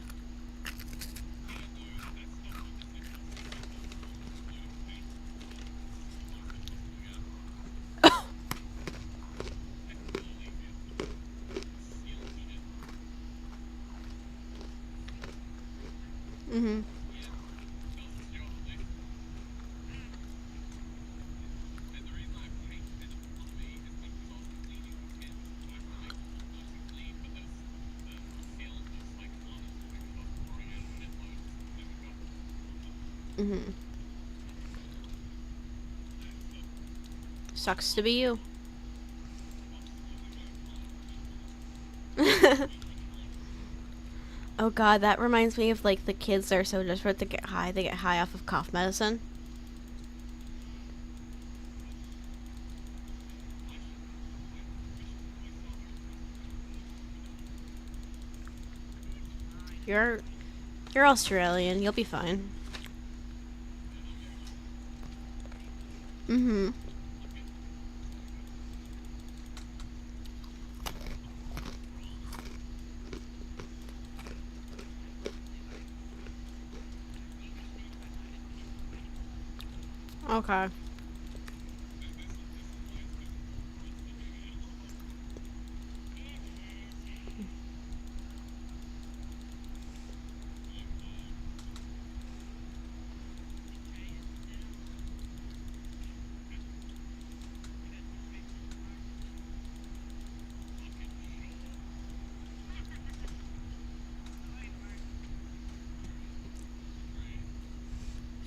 Mhm. Mhm. Sucks to be you. Oh god, that reminds me of like the kids that are so desperate to get high, they get high off of cough medicine. You're Australian, you'll be fine. Mhm. Okay.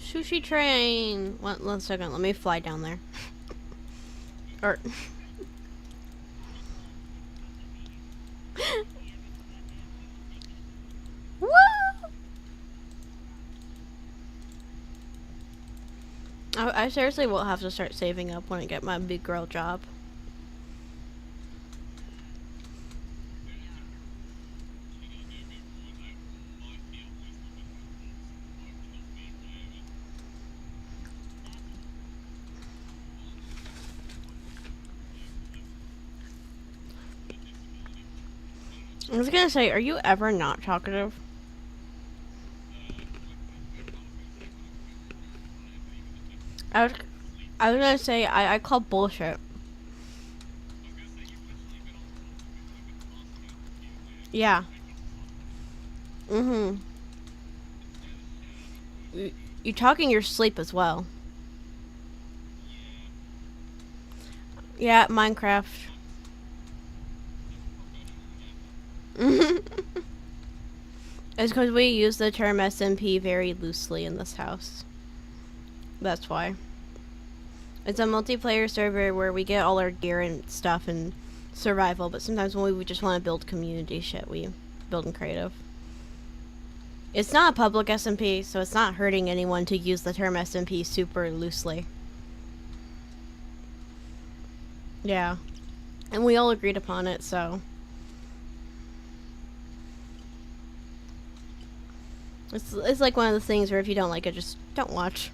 Sushi train. One second, let me fly down there. Or Woo! I seriously will have to start saving up when I get my big girl job. I was gonna say, are you ever not talkative? I was, I was gonna say, I call bullshit. Yeah. Mm-hmm. You talk in your sleep as well. Yeah, Minecraft. It's because we use the term SMP very loosely in this house. That's why. It's a multiplayer server where we get all our gear and stuff and survival, but sometimes when we just want to build community shit, we build in creative. It's not a public SMP, so it's not hurting anyone to use the term SMP super loosely. Yeah. And we all agreed upon it, so. It's like one of those things where if you don't like it, just don't watch.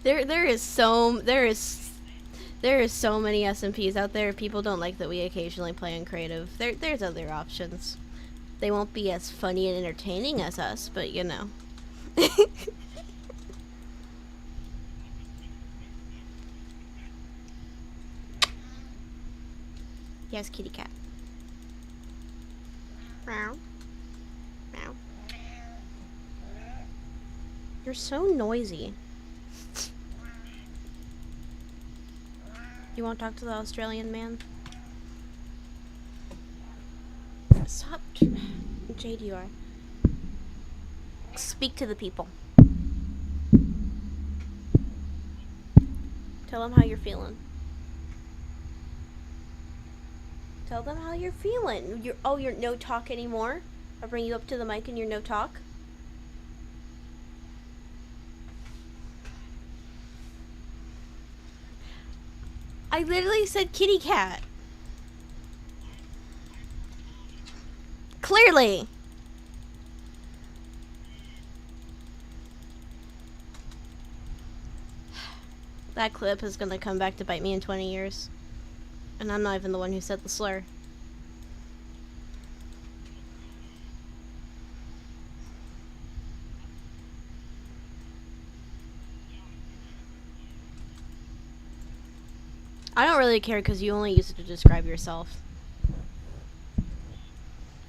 there is so many SMPs out there. People don't like that we occasionally play in creative. There's other options. They won't be as funny and entertaining as us, but you know. Yes, kitty cat. Meow. Meow. You're so noisy. You won't talk to the Australian man? Stop. Jade, you are. Speak to the people. Tell them how you're feeling. Tell them how you're feeling. You're no talk anymore? I'll bring you up to the mic and you're no talk? I literally said kitty cat. Clearly. That clip is gonna come back to bite me in 20 years. And I'm not even the one who said the slur. I don't really care because you only use it to describe yourself.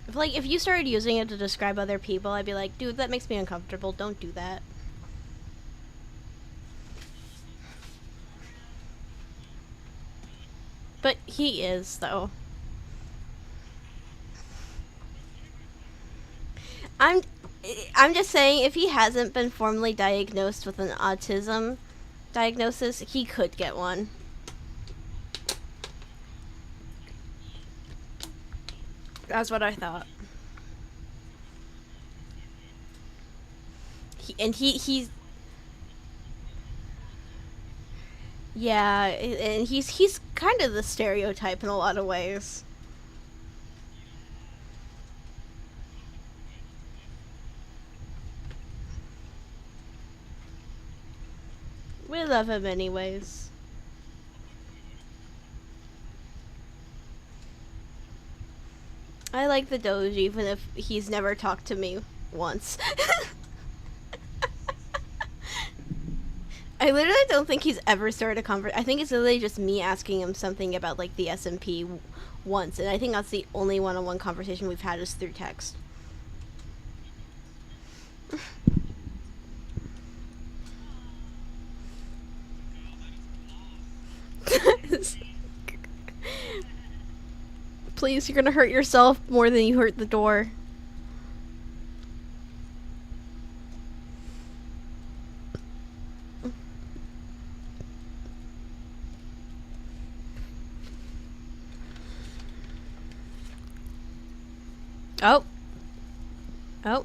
If you started using it to describe other people, I'd be like, dude, that makes me uncomfortable. Don't do that. But he is, though. I'm just saying, if he hasn't been formally diagnosed with an autism diagnosis, he could get one. That's what I thought. He's yeah, and he's kind of the stereotype in a lot of ways. We love him anyways. I like the Doge even if he's never talked to me once. I literally don't think he's ever started a conversation. I think it's literally just me asking him something about like the SMP once, and I think that's the only one-on-one conversation we've had is through text. Please, you're gonna hurt yourself more than you hurt the door. Oh. Oh,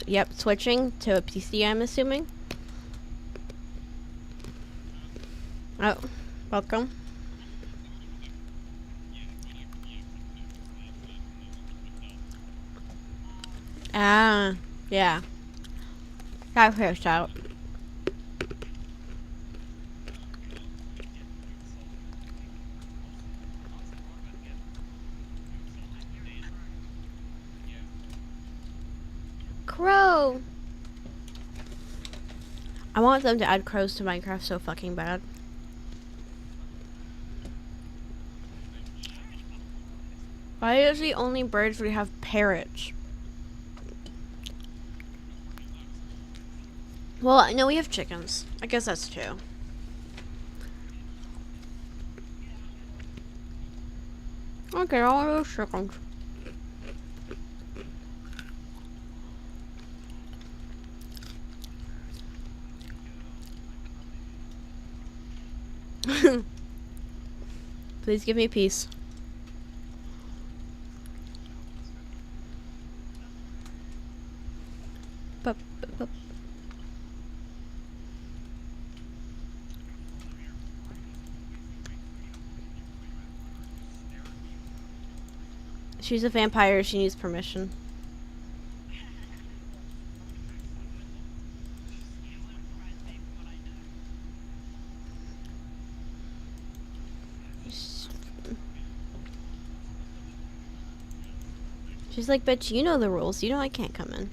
yep, switching to a PC, I'm assuming. Oh, welcome. Ah, yeah. Got pushed out. crow. I want them to add crows to Minecraft so fucking bad. Why is the only birds we have parrots? Well, I know we have chickens. I guess that's two. Okay, all those chickens. Please give me peace. Bup, bup, bup. She's a vampire. She needs permission. She's like, bitch, you know the rules. You know I can't come in.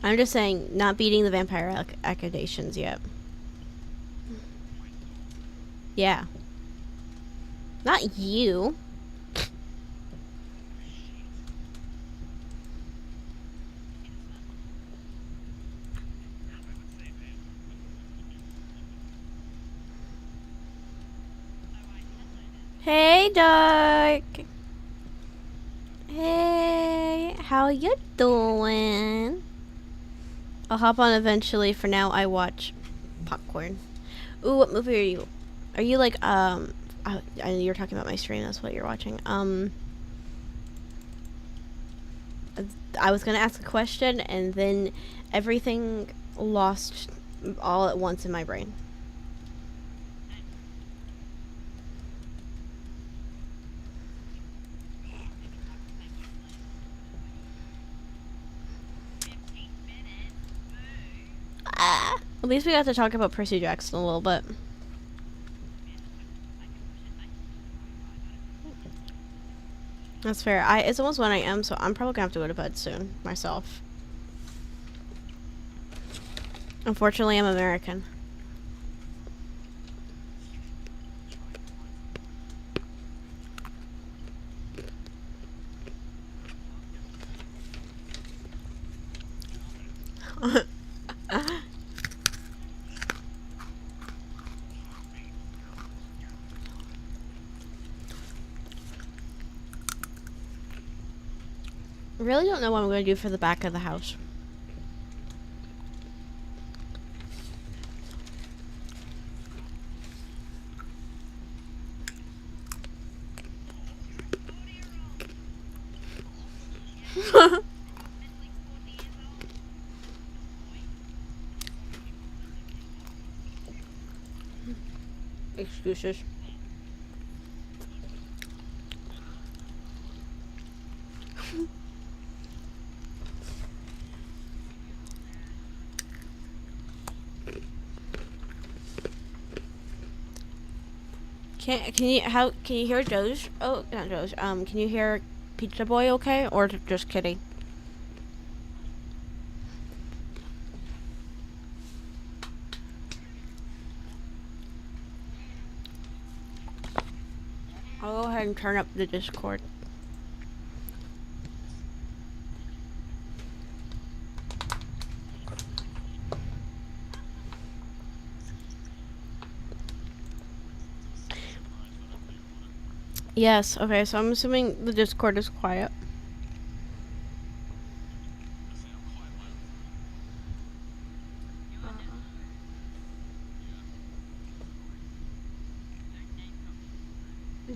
I'm just saying, not beating the vampire accusations yet. Yeah. Not you. Hey, Dark. Hey, how you doing? I'll hop on eventually. For now, I watch popcorn. Ooh, what movie are you? Are you like, I know you're talking about my stream. That's what you're watching. I was gonna ask a question, and then everything lost all at once in my brain. At least we got to talk about Percy Jackson a little bit. That's fair. It's almost 1 a.m., so I'm probably gonna have to go to bed soon myself. Unfortunately, I'm American. Really don't know what I'm going to do for the back of the house. Excuses. Can you hear Doge? Oh, not Doge. Can you hear Pizza Boy okay, or just Kitty? I'll go ahead and turn up the Discord. Yes, okay, so I'm assuming the Discord is quiet.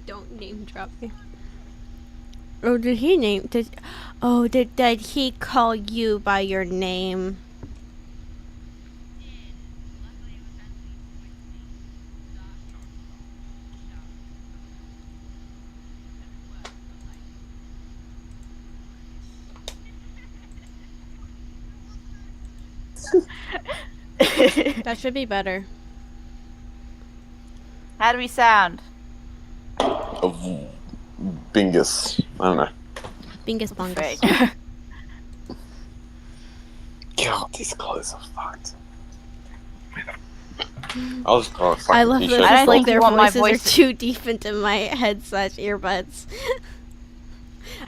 Don't name drop me. Oh, did he call you by your name? That should be better. How do we sound? of Bingus. I don't know. Bingus bongus. God, these clothes are fucked. I'll just throw a fucking I love t-shirt. those. I don't It's like think their you want my voices are voice- too deep into my head/earbuds.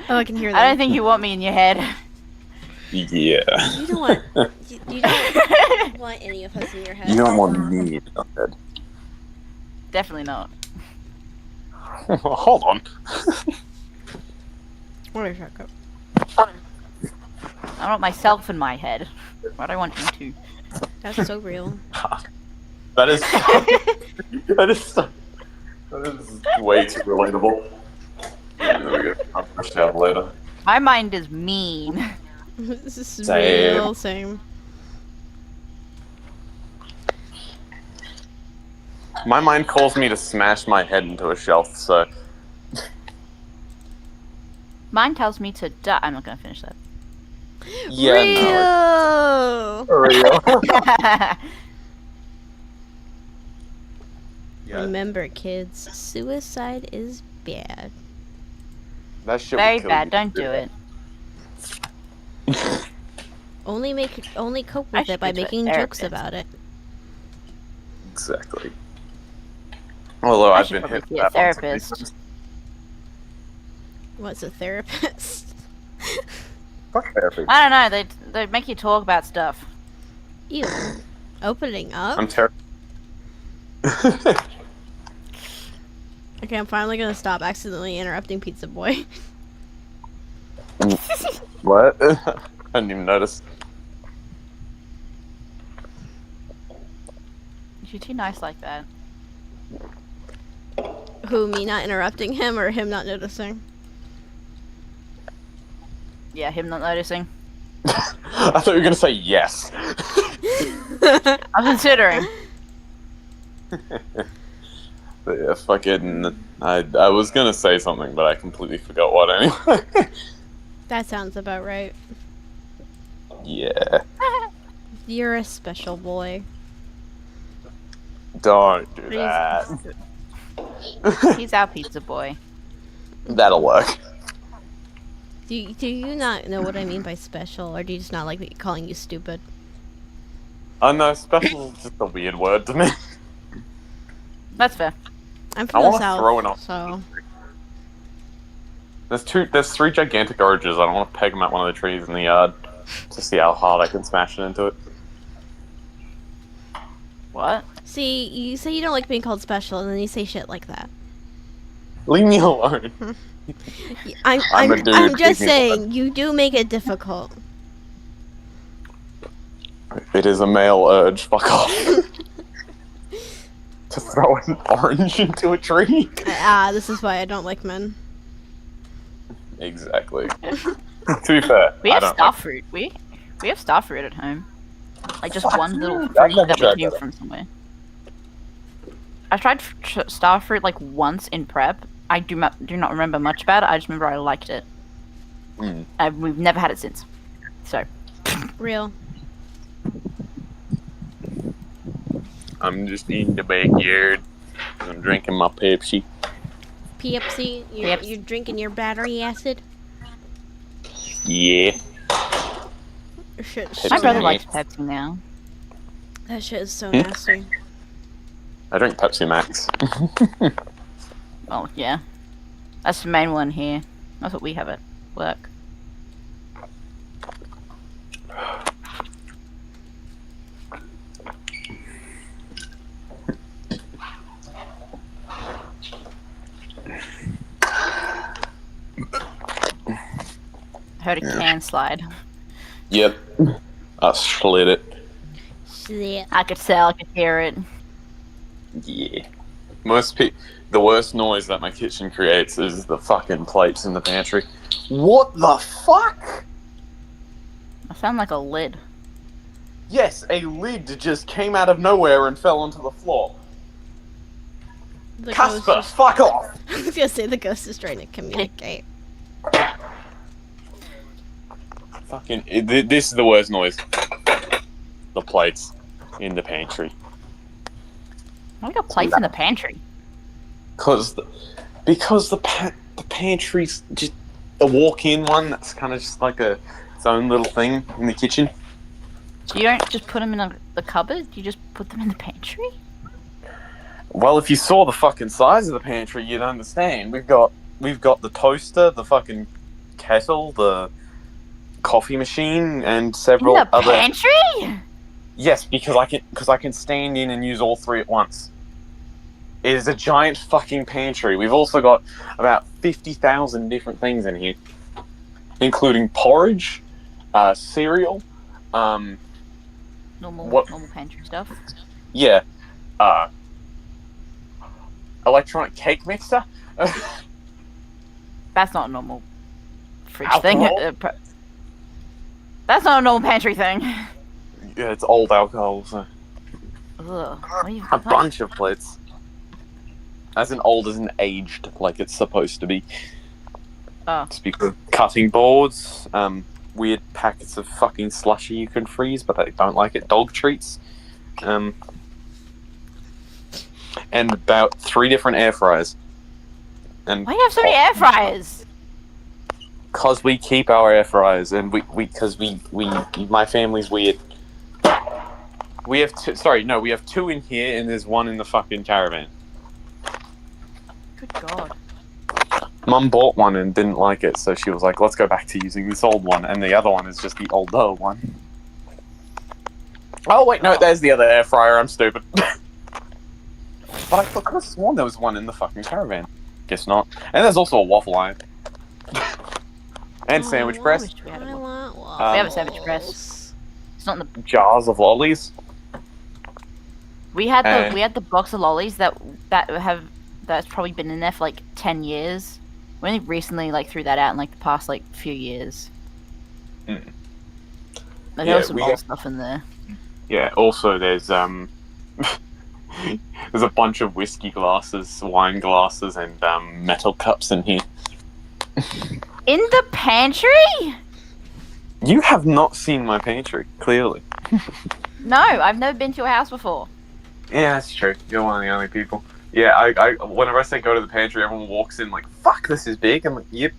Oh, I can hear them. I don't think you want me in your head. Yeah. You don't want. You don't want any of us in your head. You don't want me in your head. Definitely not. Hold on. What a shotgun. I want myself in my head. Why do I want you to? That's so real. That is way too relatable. Yeah, there we go. I'll push it out later. My mind is mean. This is Same. real same. My mind calls me to smash my head into a shelf, so Mine tells me to die. I'm not gonna finish that. yeah, Real. no. Real. Yeah, Remember, kids, suicide is bad. that shit Very would kill bad. you. Don't do it. Only cope I with should it by go to a making jokes therapist. about it. Exactly. Although I I've should been probably hit see with a that once or therapist. twice. What's a therapist? Fuck therapy. I don't know. They make you talk about stuff. Ew. Opening up? I'm terrible. Okay, I'm finally gonna stop accidentally interrupting Pizza Boy. What? I didn't even notice. You're too nice like that. Who, me not interrupting him or him not noticing? Yeah, him not noticing. I thought you were gonna say yes. I'm considering. But yeah, fucking. I was gonna say something, but I completely forgot what anyway. That sounds about right. Yeah. You're a special boy. Don't do Please. that. He's our pizza boy. That'll work. Do you not know what I mean by special, or do you just not like me calling you stupid? Oh no, special is just a weird word to me. That's fair. I'm I from the want to south, throw it off. so There's three gigantic oranges. I don't want to peg them at one of the trees in the yard to see how hard I can smash it into it. What? see, you say you don't like being called special, and then you say shit like that. Leave me alone. I'm a dude, I'm just leave me alone. saying you do make it difficult. It is a male urge. Fuck off. To throw an orange into a tree. This is why I don't like men. Exactly. To be fair, We I have don't star like. fruit. We have star fruit at home. Like just Fuck one you. little I've fruit never that we tried came that. from somewhere. I tried star fruit like once in prep. I do not remember much about it. I just remember I liked it. Mm. We've never had it since. So Real. I'm just in the backyard. I'm drinking my Pepsi. Pepsi, you're drinking your battery acid? Yeah. Shit, my Pepsi brother Max. likes Pepsi now. that shit is so Hmm? nasty. I drink Pepsi Max. Oh yeah, that's the main one here. That's what we have at work. Heard a can slide. Yep. I slid it. Shit. I could tell. I could hear it. Yeah. The worst noise that my kitchen creates is the fucking plates in the pantry. What the fuck? I sound like a lid. Yes, a lid just came out of nowhere and fell onto the floor. The Casper, ghost is, fuck off! I was gonna say the ghost is trying to communicate. This is the worst noise. The plates in the pantry. Why we got plates in the pantry? Because Because the pantry's just a walk-in one that's kind of just like its own little thing in the kitchen. So you don't just put them in the cupboard? You just put them in the pantry? Well, if you saw the fucking size of the pantry, you'd understand. We've got the toaster, the fucking kettle, the coffee machine, and several in the other. Pantry? Yes, because I can stand in and use all three at once. It is a giant fucking pantry. We've also got about 50,000 different things in here, including porridge, cereal, normal pantry stuff. Yeah, electronic cake mixer. That's not a normal fridge Alcohol? thing. That's not a normal pantry thing. Yeah, it's old alcohol. So. Ugh. What do you A bunch of plates. As in old as in aged, like it's supposed to be. Oh. Speak of cutting boards, weird packets of fucking slushy you can freeze, but they don't like it. Dog treats. And about 3 different air fryers. And Why do you have so many air fryers? Because we keep our air fryers, and my family's weird. We have 2. Sorry, no, we have 2 in here, and there's 1 in the fucking caravan. Good God. Mum bought one and didn't like it, so she was like, let's go back to using this old one, and the other one is just the older one. Oh, wait, no, there's the other air fryer, I'm stupid. But I could have sworn there was one in the fucking caravan. Guess not. And there's also a waffle iron. And sandwich press. We have a waffles. sandwich press. It's not in the... Jars of lollies. We had the box of lollies that's probably been in there for like 10 years. We only recently threw that out in like the past few years. Mm. But there was some old stuff in there. Yeah, also there's there's a bunch of whiskey glasses, wine glasses, and metal cups in here. In the pantry? You have not seen my pantry, clearly. No, I've never been to your house before. Yeah, that's true. You're one of the only people. Yeah, I whenever I say go to the pantry, everyone walks in like, fuck, this is big. I'm like, yep.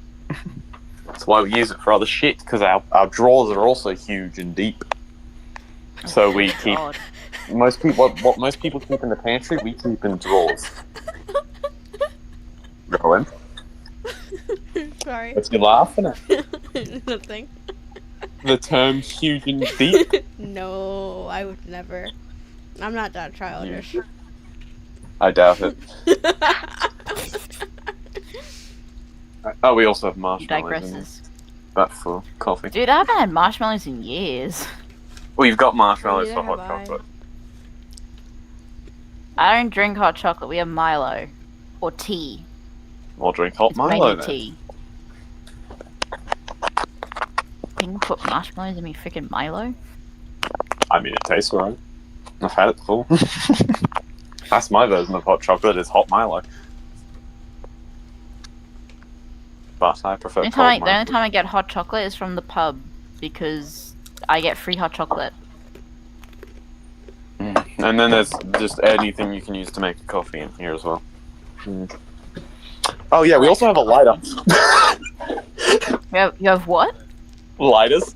That's why we use it for other shit, because our drawers are also huge and deep. So we keep... God. Most people, what most people keep in the pantry, we keep in drawers. Go in. Sorry. What's you laughing at? Nothing. The term huge and deep? No, I would never. I'm not that childish. I doubt it. Oh, we also have He marshmallows in here. digresses. That for coffee. Dude, I haven't had marshmallows in years. We've got marshmallows Neither for hot have I. chocolate. I don't drink hot chocolate. We have Milo. Or tea. We'll drink hot It's Milo mainly then. tea. Can you put marshmallows in me freaking Milo? I mean, it tastes alright. I've had it before. That's my version of hot chocolate, is hot Milo. But I prefer The cold only Milo. time I get hot chocolate is from the pub. Because I get free hot chocolate. And then there's just anything you can use to make a coffee in here as well. Oh yeah, we also have a lighter. You have what? Lighters.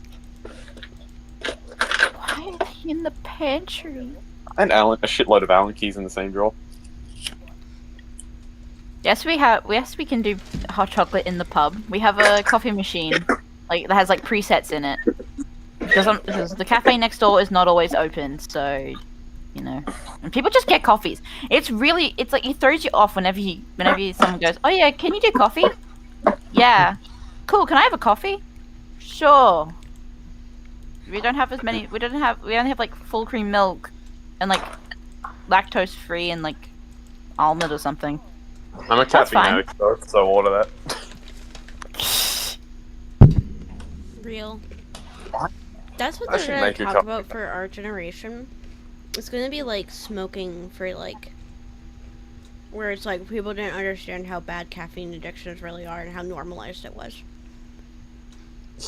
Why are they in the pantry? And a shitload of Allen keys in the same drawer. Yes, we can do hot chocolate in the pub. We have a coffee machine, that has presets in it. Because the cafe next door is not always open, so and people just get coffees. It's like it throws you off whenever someone goes, oh yeah, can you do coffee? Yeah, cool. Can I have a coffee? Sure. We don't have as many. We only have full cream milk, and lactose free and almond or something. I'm a That's caffeine fine. addict, so order that. Real. That's what I they're should gonna make you talk coffee. about for our generation. It's gonna be like smoking for where it's people didn't understand how bad caffeine addictions really are and how normalized it was.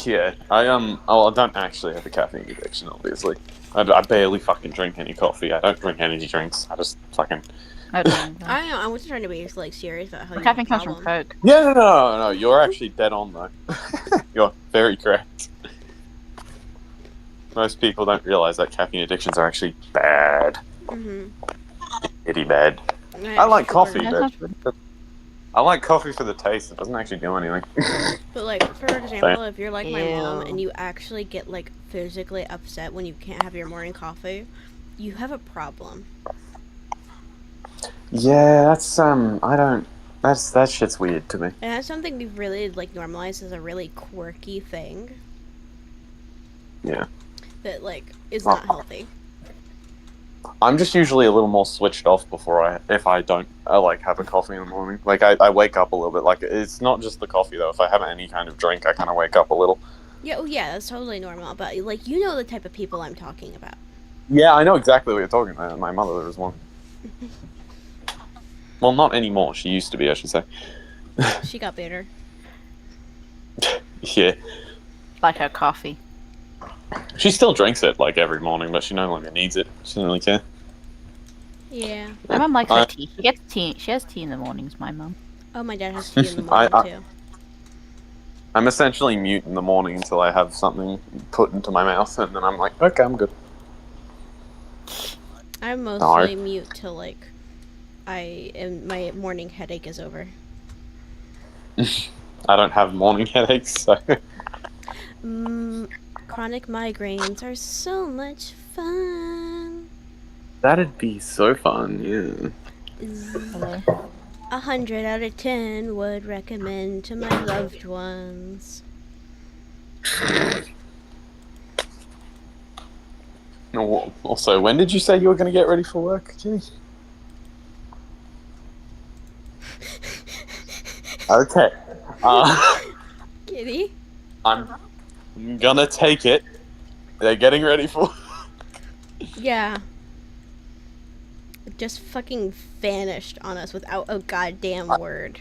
Yeah, I don't actually have a caffeine addiction, obviously. I barely fucking drink any coffee. I don't drink energy drinks. I just fucking... I don't know. I don't know. I was trying to be like serious about how you have Caffeine a comes from problem. Coke. Yeah, no, you're actually dead on, though. You're very correct. Most people don't realize that caffeine addictions are actually bad. Itty bad. I like coffee, but I like coffee for the taste. It doesn't actually do anything. But like, for example, if you're like my mom and you actually get like physically upset when you can't have your morning coffee, you have a problem. Yeah, that's I don't. That shit's weird to me. And that's something we've really like normalized as a really quirky thing. Yeah. That like is not healthy. I'm just usually a little more switched off if I don't like have a coffee in the morning. Like I wake up a little bit. Like it's not just the coffee though. If I have any kind of drink, I kind of wake up a little. Yeah, oh yeah, that's totally normal. But like you know the type of people I'm talking about. Yeah, I know exactly what you're talking about. My mother was one. Well, not anymore. She used to be, I should say. She got better. Yeah. Like her coffee. She still drinks it like every morning, but she no longer needs it. She doesn't really care. Yeah. My mum likes her tea. She gets tea. She has tea in the mornings. My mum. Oh, my dad has tea in the morning too. I'm essentially mute in the morning until I have something put into my mouth, and then I'm like, okay, I'm good. I'm mostly mute till like my morning headache is over. I don't have morning headaches, so. Chronic migraines are so much fun. That'd be so fun, yeah. 100 out of 10 would recommend to my loved ones. Also, when did you say you were going to get ready for work, Jenny? Okay. Kitty? I'm gonna take it. They're getting ready for... Yeah. Just fucking vanished on us without a goddamn word.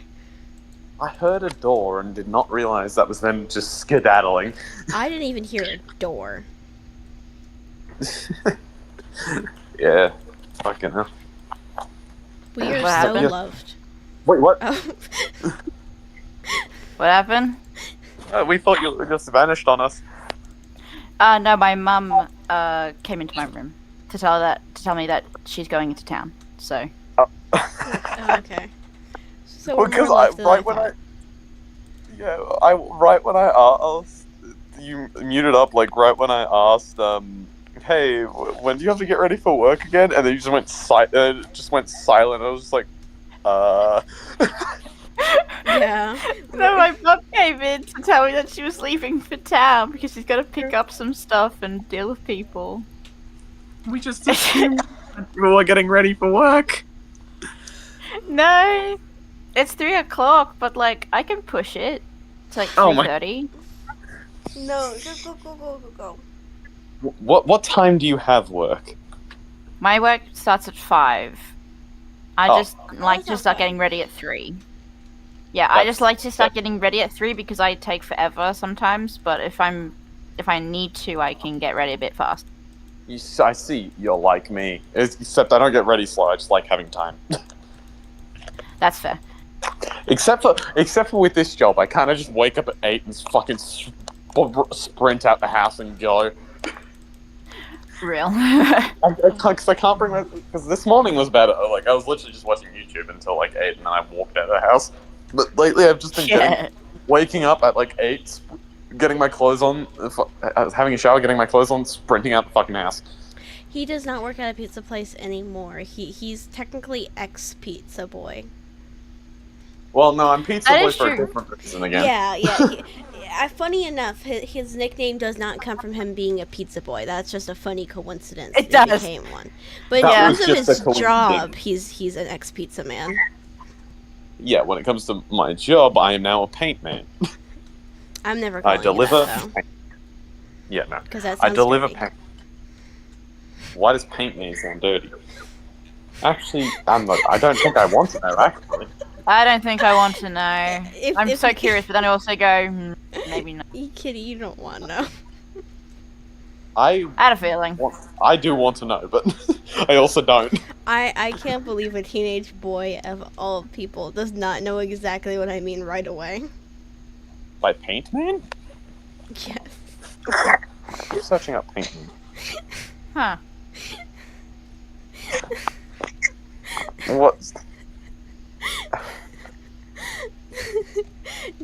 I heard a door and did not realize that was them just skedaddling. I didn't even hear a door. Yeah. Fucking hell. We are What so happened? loved. Wait, what? Oh. What happened? We thought you just vanished on us. No, my mum came into my room to tell me that she's going into town. So. Oh, okay. So we're Because more loved than I thought. right when I asked, you muted up like right when I asked, hey, when do you have to get ready for work again? And then you just went silent. I was just like, Yeah. No, my mum came in to tell me that she was leaving for town because she's got to pick up some stuff and deal with people. We just assumed we were getting ready for work. No, it's 3 o'clock, but like I can push it to like 3:30. No, just go. What time do you have work? My work starts at 5. I just like that's to not start bad. getting ready at 3. Yeah, I just like to start getting ready at 3 because I take forever sometimes. But if I need to, I can get ready a bit fast. I see you're like me, except I don't get ready slow. I just like having time. That's fair. Except for with this job, I kind of just wake up at 8 and fucking sprint out the house and go. Real. Because I can't bring my... Because this morning was better. Like, I was literally just watching YouTube until like 8 and then I walked out of the house. But lately I've just been waking up at like 8, getting my clothes on, having a shower, getting my clothes on, sprinting out the fucking house. He does not work at a pizza place anymore. He's technically ex-pizza boy. Well, no, I'm pizza That boy is for a true. different reason again. Yeah. Funny enough, his nickname does not come from him being a pizza boy. That's just a funny coincidence. It does. Became one. But That in was terms of just his a coincidence. job, he's an ex-pizza man. Yeah, when it comes to my job, I am now a paint man. I'm never I calling deliver... you that, though. Yeah, no. Because that I sounds deliver dirty. paint. Why does paint me sound dirty? Actually, I don't think I want to know, actually. I don't think I want to know. If I'm so curious, but then I also go, maybe not. Kitty, you don't want to know. I I had a feeling. I do want to know, but I also don't. I can't believe a teenage boy of all people does not know exactly what I mean right away. By Paint Man? Yes. I'm searching up Paint Man. Huh. What?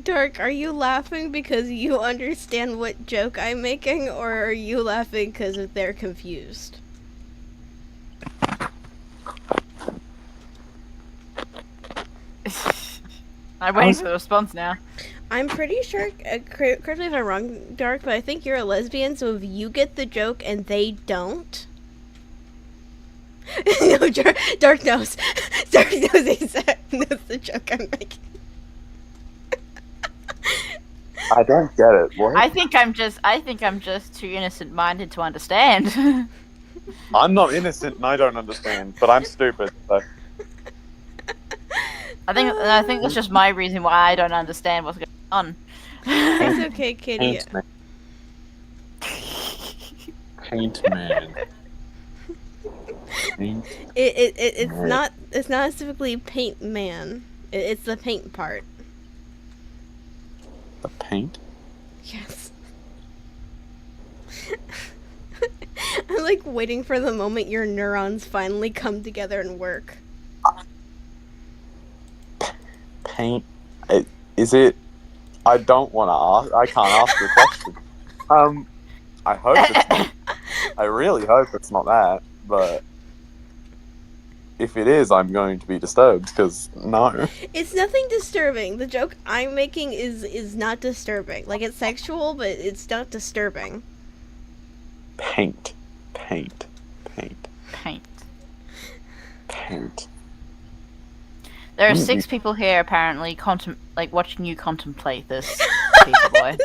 Dark, are you laughing because you understand what joke I'm making, or are you laughing because they're confused? I'm waiting for the response now. I'm pretty sure, correct me if I'm wrong, Dark, but I think you're a lesbian, so if you get the joke and they don't... No, Dark knows. Dark knows the joke I'm making. I don't get it. What? I think I'm just too innocent-minded to understand. I'm not innocent and I don't understand, but I'm stupid. So. I think that's just my reason why I don't understand what's going on. It's okay, Kitty. Paint Man. Paint Man. Paint. It's not specifically Paint Man. It's the paint part. The paint? Yes. I'm like waiting for the moment your neurons finally come together and work. Paint. Is it? I don't want to ask. I can't ask you a question. I hope it's not. I really hope it's not that. But if it is, I'm going to be disturbed because no. It's nothing disturbing. The joke I'm making is not disturbing. Like, it's sexual, but it's not disturbing. Paint. Paint. Paint. Paint. Paint. There are 6 people here apparently, watching you contemplate this piece of boy.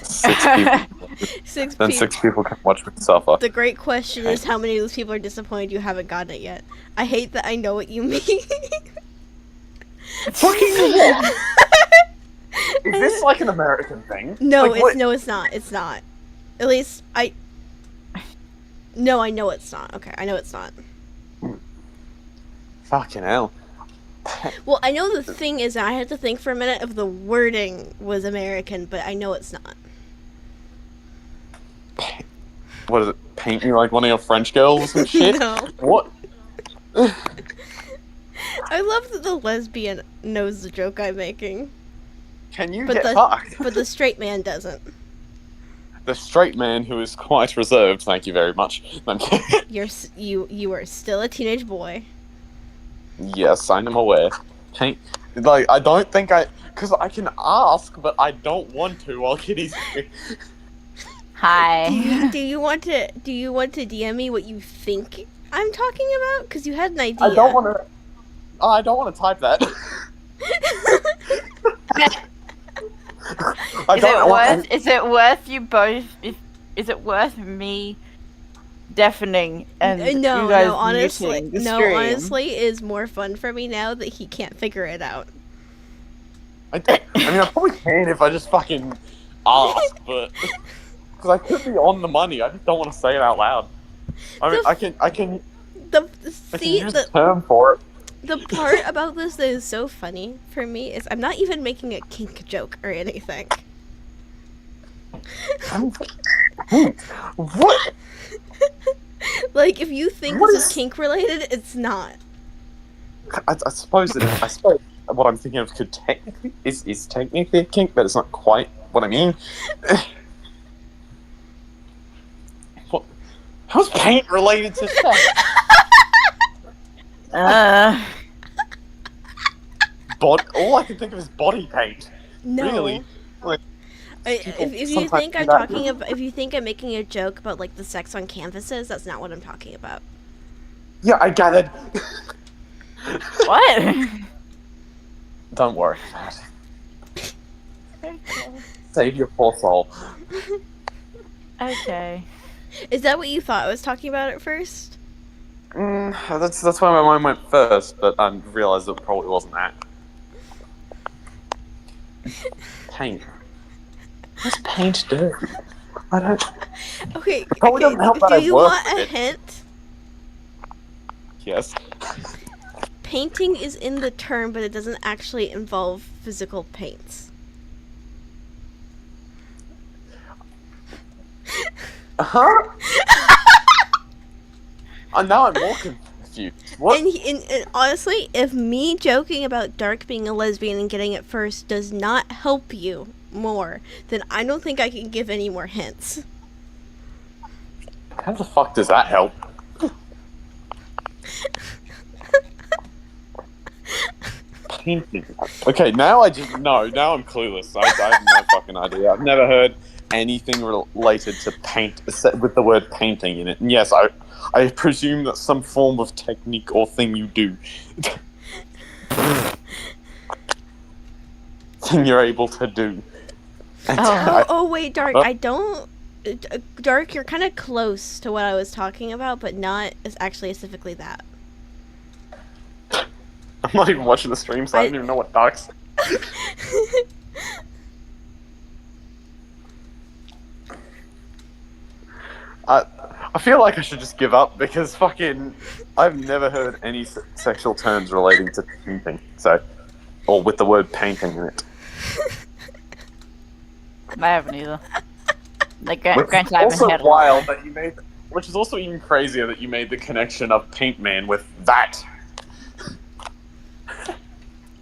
6 people. 6 Then people. 6 people can watch me suffer. The great question is how many of those people are disappointed you haven't gotten it yet. I hate that I know what you mean. Fucking Is this like an American thing? No, Like, it's not. It's not. At least No, I know it's not. Okay, I know it's not. Fucking hell. Well, I know the thing is, I had to think for a minute if the wording was American, but I know it's not. What is it? Paint me like one of your French girls or some shit? No. What? I love that the lesbian knows the joke I'm making, Can you but get fucked? but the straight man doesn't. The straight man who is quite reserved, thank you very much. You are still a teenage boy. Yes, I am aware. Paint... Like, I don't think because I can ask, but I don't want to while Kitty's here. Hi. Do you want to DM me what you think I'm talking about? Because you had an idea. I don't want to... I don't want to type that. Is it worth you both? Is it worth me deafening and you guys honestly, muting the stream? honestly, it is more fun for me now that he can't figure it out. I mean, I probably can if I just fucking ask, but... Because I could be on the money, I just don't want to say it out loud. I mean, I can use the term for it. The part about this that is so funny for me is I'm not even making a kink joke or anything. What? Like, if you think What this is is- kink related, it's not. I suppose what I'm thinking of could technically is technically a kink, but it's not quite what I mean. What? How's paint related to sex? All I can think of is body paint. No. Really? Like, If you sometimes think do I'm that. talking about, if you think I'm making a joke about like the sex on canvases, that's not what I'm talking about. Yeah, I gathered. What? Don't worry. Save your poor soul. Okay. Is that what you thought I was talking about at first? That's why my mind went first, but I realised it probably wasn't that. Paint. Let's paint dirty. I don't. Okay, probably doesn't help that do I you work want with a it. hint? Yes. Painting is in the term, but it doesn't actually involve physical paints. Huh? Now I'm more confused. What? And honestly, if me joking about Dark being a lesbian and getting it first does not help you more, then I don't think I can give any more hints. How the fuck does that help? Painting. Okay, now I just no. Now I'm clueless. I have no fucking idea. I've never heard anything related to paint with the word painting in it. And yes, I presume that's some form of technique or thing you do. Thing you're able to do. Oh wait, Dark. Oh. I don't. Dark, you're kind of close to what I was talking about, but not as actually specifically that. I'm not even watching the stream, so I don't even know what Dark's. I feel like I should just give up because fucking I've never heard any sexual terms relating to painting, or with the word painting in it. I haven't either. Like, Which granted, is I haven't also had a lot. wild that you made, which is also even crazier that you made the connection of Paint Man with that.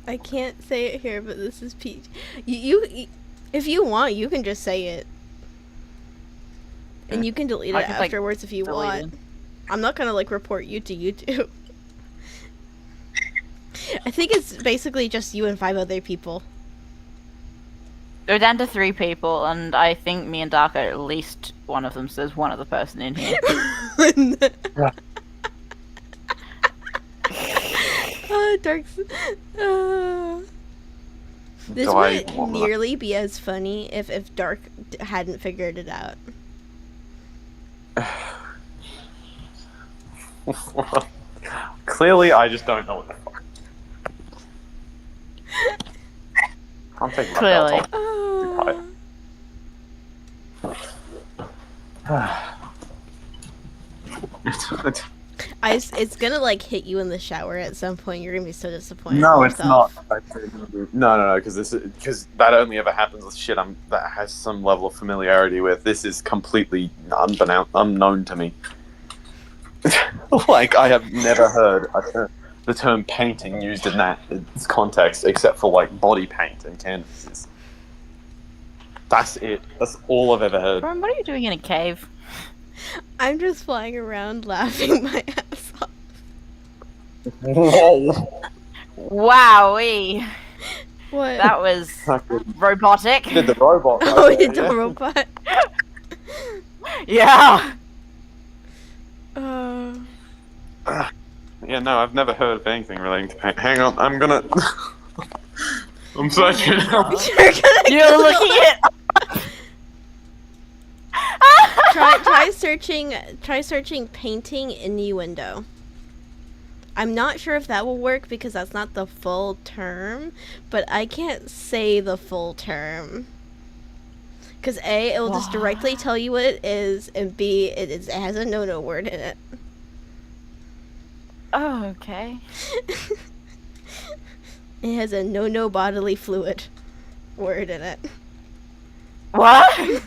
I can't say it here, but this is Peach. You if you want, you can just say it. And you can delete I it could, like, afterwards if you delete want. it. I'm not gonna, like, report you to YouTube. I think it's basically just you and 5 other people. We're down to 3 people, and I think me and Dark are at least one of them, so there's one other person in here. Dark's... This Do I would want that? nearly be as funny if Dark hadn't figured it out. Clearly, I just don't know what the fuck. I'm taking my Clearly. belt off. It's gonna, like, hit you in the shower at some point. You're gonna be so disappointed. No, in it's not. yourself. No, because that only ever happens with shit that has some level of familiarity with. This is completely unknown to me. Like, I have never heard the term painting used in that context, except for, like, body paint and canvases. That's it. That's all I've ever heard. Ron, what are you doing in a cave? I'm just flying around laughing my ass off. Whoa! Wowee! What? That was robotic. Did the robot? Oh, right it's there, a yeah. robot. Yeah! Yeah, no, I've never heard of anything relating to paint. Hang on, I'm gonna. I'm searching. You're gonna You're Google- looking it up. Try searching painting innuendo. I'm not sure if that will work because that's not the full term, but I can't say the full term. Because A, it will just directly tell you what it is, and B, it has a no-no word in it. Oh, okay. It has a no bodily fluid word in it. What?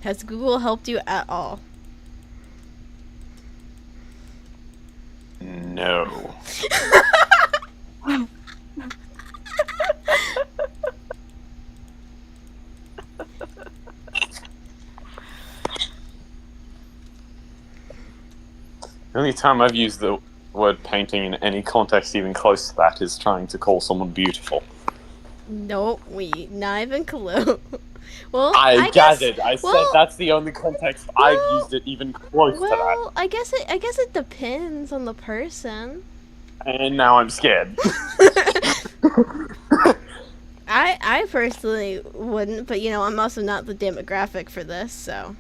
Has Google helped you at all? No. The only time I've used the word painting in any context even close to that is trying to call someone beautiful. No, not even close. Well, I guess- gathered. I said well- that's the only context I've used it even close to Well, I guess it depends on the person. that. And now I'm scared. I personally wouldn't, but I'm also not the demographic for this, so.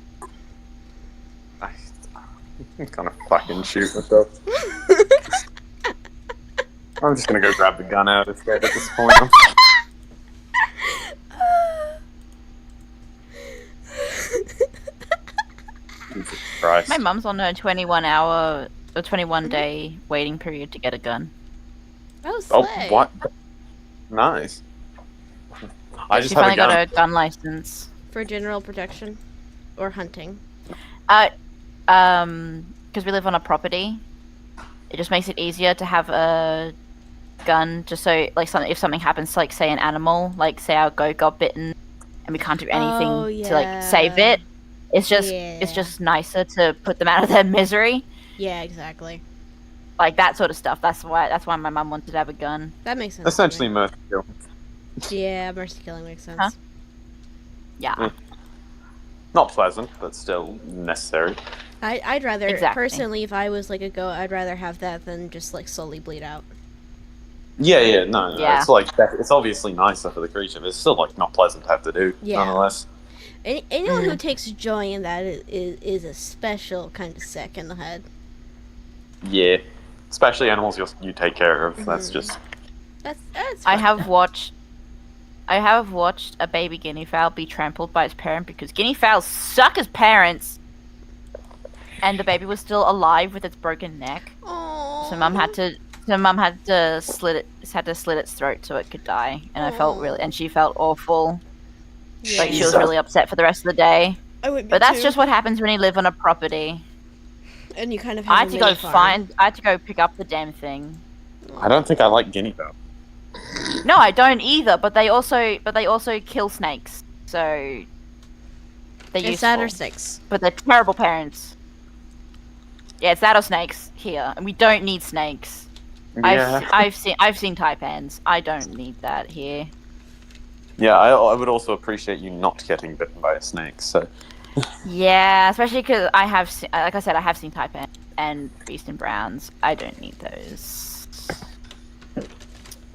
I'm gonna fucking shoot myself. I'm just gonna go grab the gun out instead at this point. Jesus Christ. My mum's on a 21-hour or 21-day waiting period to get a gun. Oh, Oh, slay. what? Nice. I just She have finally a gun. got a gun license. For general protection or hunting. Because we live on a property, it just makes it easier to have a gun, just so like if something happens to, like, say an animal, like say our goat got bitten and we can't do anything to like save it. It's just nicer to put them out of their misery. Yeah, exactly. Like that sort of stuff. That's why my mum wanted to have a gun. That makes sense. Essentially mercy kill. Yeah, mercy killing makes sense. Huh? Yeah. Not pleasant, but still necessary. I'd rather, Exactly. personally, if I was like a goat, I'd rather have that than just like slowly bleed out. Yeah, no. Yeah. It's like it's obviously nicer for the creature, but it's still like not pleasant to have to do. Yeah. Nonetheless. Anyone who takes joy in that is a special kind of sick in the head. Yeah. Especially animals you take care of. That's just. That's I fun. have watched a baby guinea fowl be trampled by its parent because guinea fowls suck as parents. And the baby was still alive with its broken neck. Aww. So mum had to slit its throat so it could die. And I felt she felt awful. Yeah. Like she was really upset for the rest of the day. I would be But that's too. just what happens when you live on a property. And you kind of have I had a to go mini farm. I had to go pick up the damn thing. I don't think I like guinea fowl. No, I don't either. But they also kill snakes. So they're It's that or useful. snakes. But they're terrible parents. Yeah, it's that or snakes here, and we don't need snakes. Yeah. I've seen taipans. I don't need that here. Yeah, I would also appreciate you not getting bitten by a snake. So. Yeah, especially because I have seen taipans and beast and browns. I don't need those.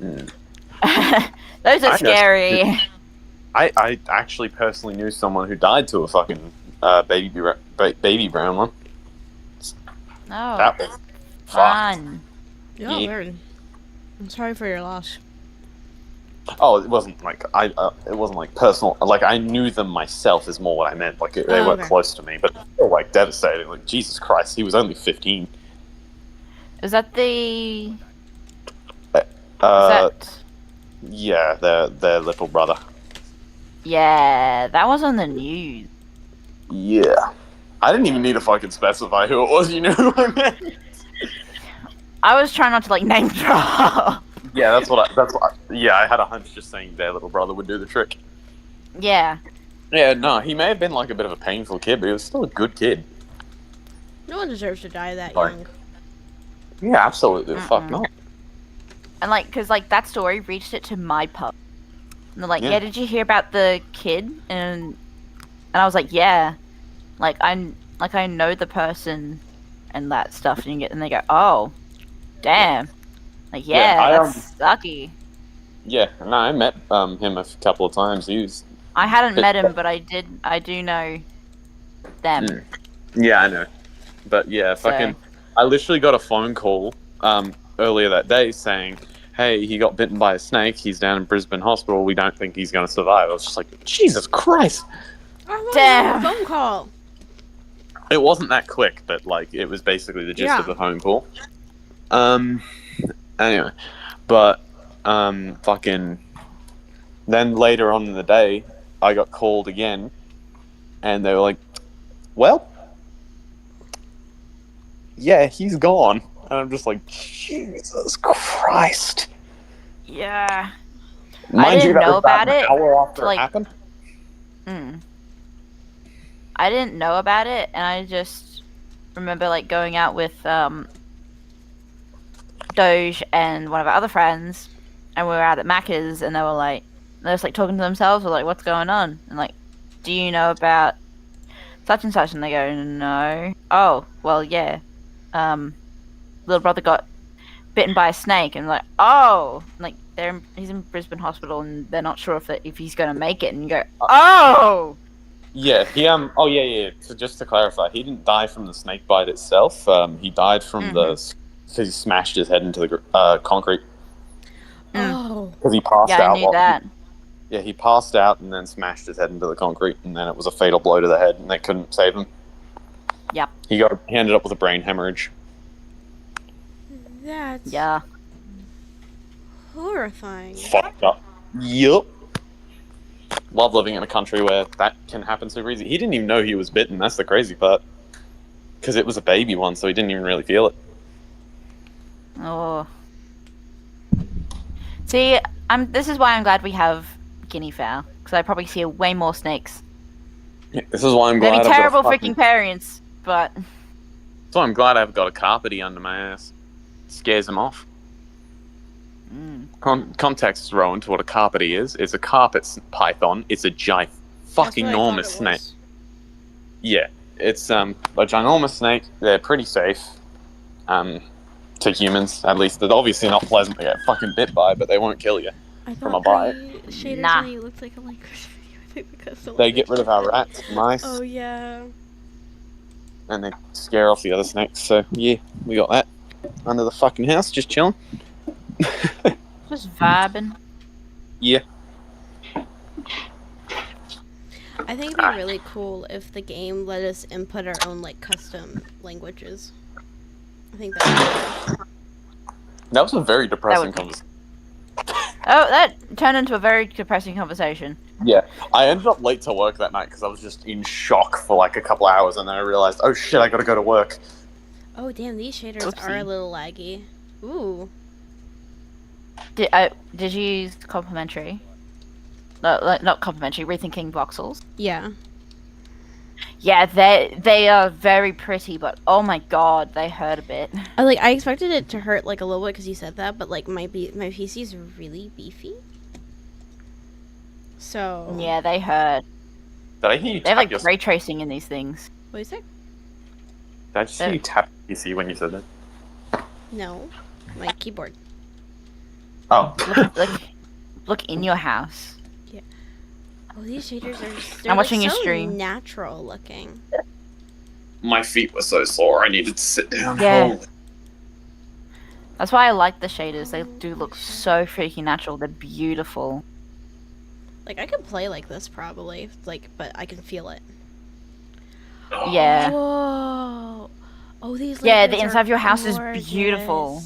Mm. Those are I know. scary. I actually personally knew someone who died to a fucking baby brown one. No, That was fucked. fun. Yeah, Yeah. weird. I'm sorry for your loss. Oh, it wasn't like it wasn't like personal. Like I knew them myself is more what I meant. Like they Oh, weren't okay. close to me, but still like devastating. Like Jesus Christ, he was only 15. Is that the? Uh, is that? yeah, their little brother. Yeah, that was on the news. Yeah, I didn't even need to fucking specify who it was. You knew who I meant. I was trying not to like name drop. Yeah, yeah, I had a hunch just saying their little brother would do the trick. Yeah. Yeah, no, he may have been like a bit of a painful kid, but he was still a good kid. No one deserves to die that Like- young. Yeah, absolutely. The fuck Mm-mm. not. And like, cause like that story reached it to my pub, and they're like, Yeah. "Yeah, did you hear about the kid?" And I was like, "Yeah, like I know the person, and that stuff." And they go, "Oh, damn, like Yeah, I, that's sucky." Yeah, no, I met him a couple of times. He was. I hadn't met him, but I do know them. Mm. Yeah, I know. But yeah, So- fucking. I literally got a phone call earlier that day saying, "Hey, he got bitten by a snake. He's down in Brisbane Hospital. We don't think he's going to survive." I was just like, Jesus Christ! Damn. A phone call. It wasn't that quick, but like it was basically the gist Yeah. of the phone call. Anyway, but fucking. Then later on in the day, I got called again, and they were like, "Well, yeah, he's gone." And I'm just like, Jesus Christ! Yeah. Mind you, didn't that know was about about an it, hour after like- it happened. Mm. I didn't know about it, and I just remember like going out with Doge and one of our other friends, and we were out at Macca's, and they were just like talking to themselves, or like, "What's going on?" And like, "Do you know about such and such?" And they go, "No." "Oh, well, yeah. Little brother got bitten by a snake," and like, "Oh," and, like he's in Brisbane Hospital, and they're not sure if he's going to make it, and you go, "Oh." Yeah, he Oh yeah. So just to clarify, he didn't die from the snake bite itself. He died from because he smashed his head into the concrete Oh. because he passed Yeah, I out. knew that. Yeah, he passed out and then smashed his head into the concrete, and then it was a fatal blow to the head, and they couldn't save him. Yep. He ended up with a brain hemorrhage. That's Yeah. horrifying. Fucked up. Yup. Love living in a country where that can happen super easy. He didn't even know he was bitten. That's the crazy part. Because it was a baby one, so he didn't even really feel it. Oh. See, this is why I'm glad we have guinea fowl, because I probably see way more snakes. Yeah, this is why I'm They'd glad be I've terrible got a freaking parents, but... That's why I'm glad I've got a carpety under my ass. Scares them off. Context thrown to what a carpety is. It's a carpet python. It's a fucking enormous snake. Yeah, it's a ginormous snake. They're pretty safe. To humans, at least. They're obviously not pleasant to get fucking bit by, but they won't kill you from a bite. Shaders Nah. on you looked like a language video. I think because They get rid of our rats, mice, Oh yeah. and they scare off the other snakes. So yeah, we got that under the fucking house, just chilling. Just vibing. Yeah. I think it'd be really cool if the game let us input our own like custom languages. I think that. That was a very depressing That would- conversation. Oh, that turned into a very depressing conversation. Yeah, I ended up late to work that night because I was just in shock for like a couple hours, and then I realized, oh shit, I gotta go to work. Oh damn, these shaders are Oopsie. a little laggy. Ooh. Did you use complimentary? No, like, not complimentary. Rethinking voxels. Yeah. Yeah, they are very pretty, but oh my god, they hurt a bit. I expected it to hurt like a little bit because you said that, but like my PC is really beefy. So. Yeah, they hurt. Did I hear you They have tap like your... ray tracing in these things. What do you say? Did I just hear you tap your PC when you said that? No, my keyboard. Oh. Look in your house. Oh, these shaders are. I'm watching like, your so stream. Natural looking. My feet were so sore, I needed to sit down. Yeah. Holy- That's why I like the shaders. They do look so freaking natural. They're beautiful. Like I could play like this probably, like, but I can feel it. Yeah. Whoa. Oh, these. Yeah, the lanterns inside are of your house is gorgeous. beautiful.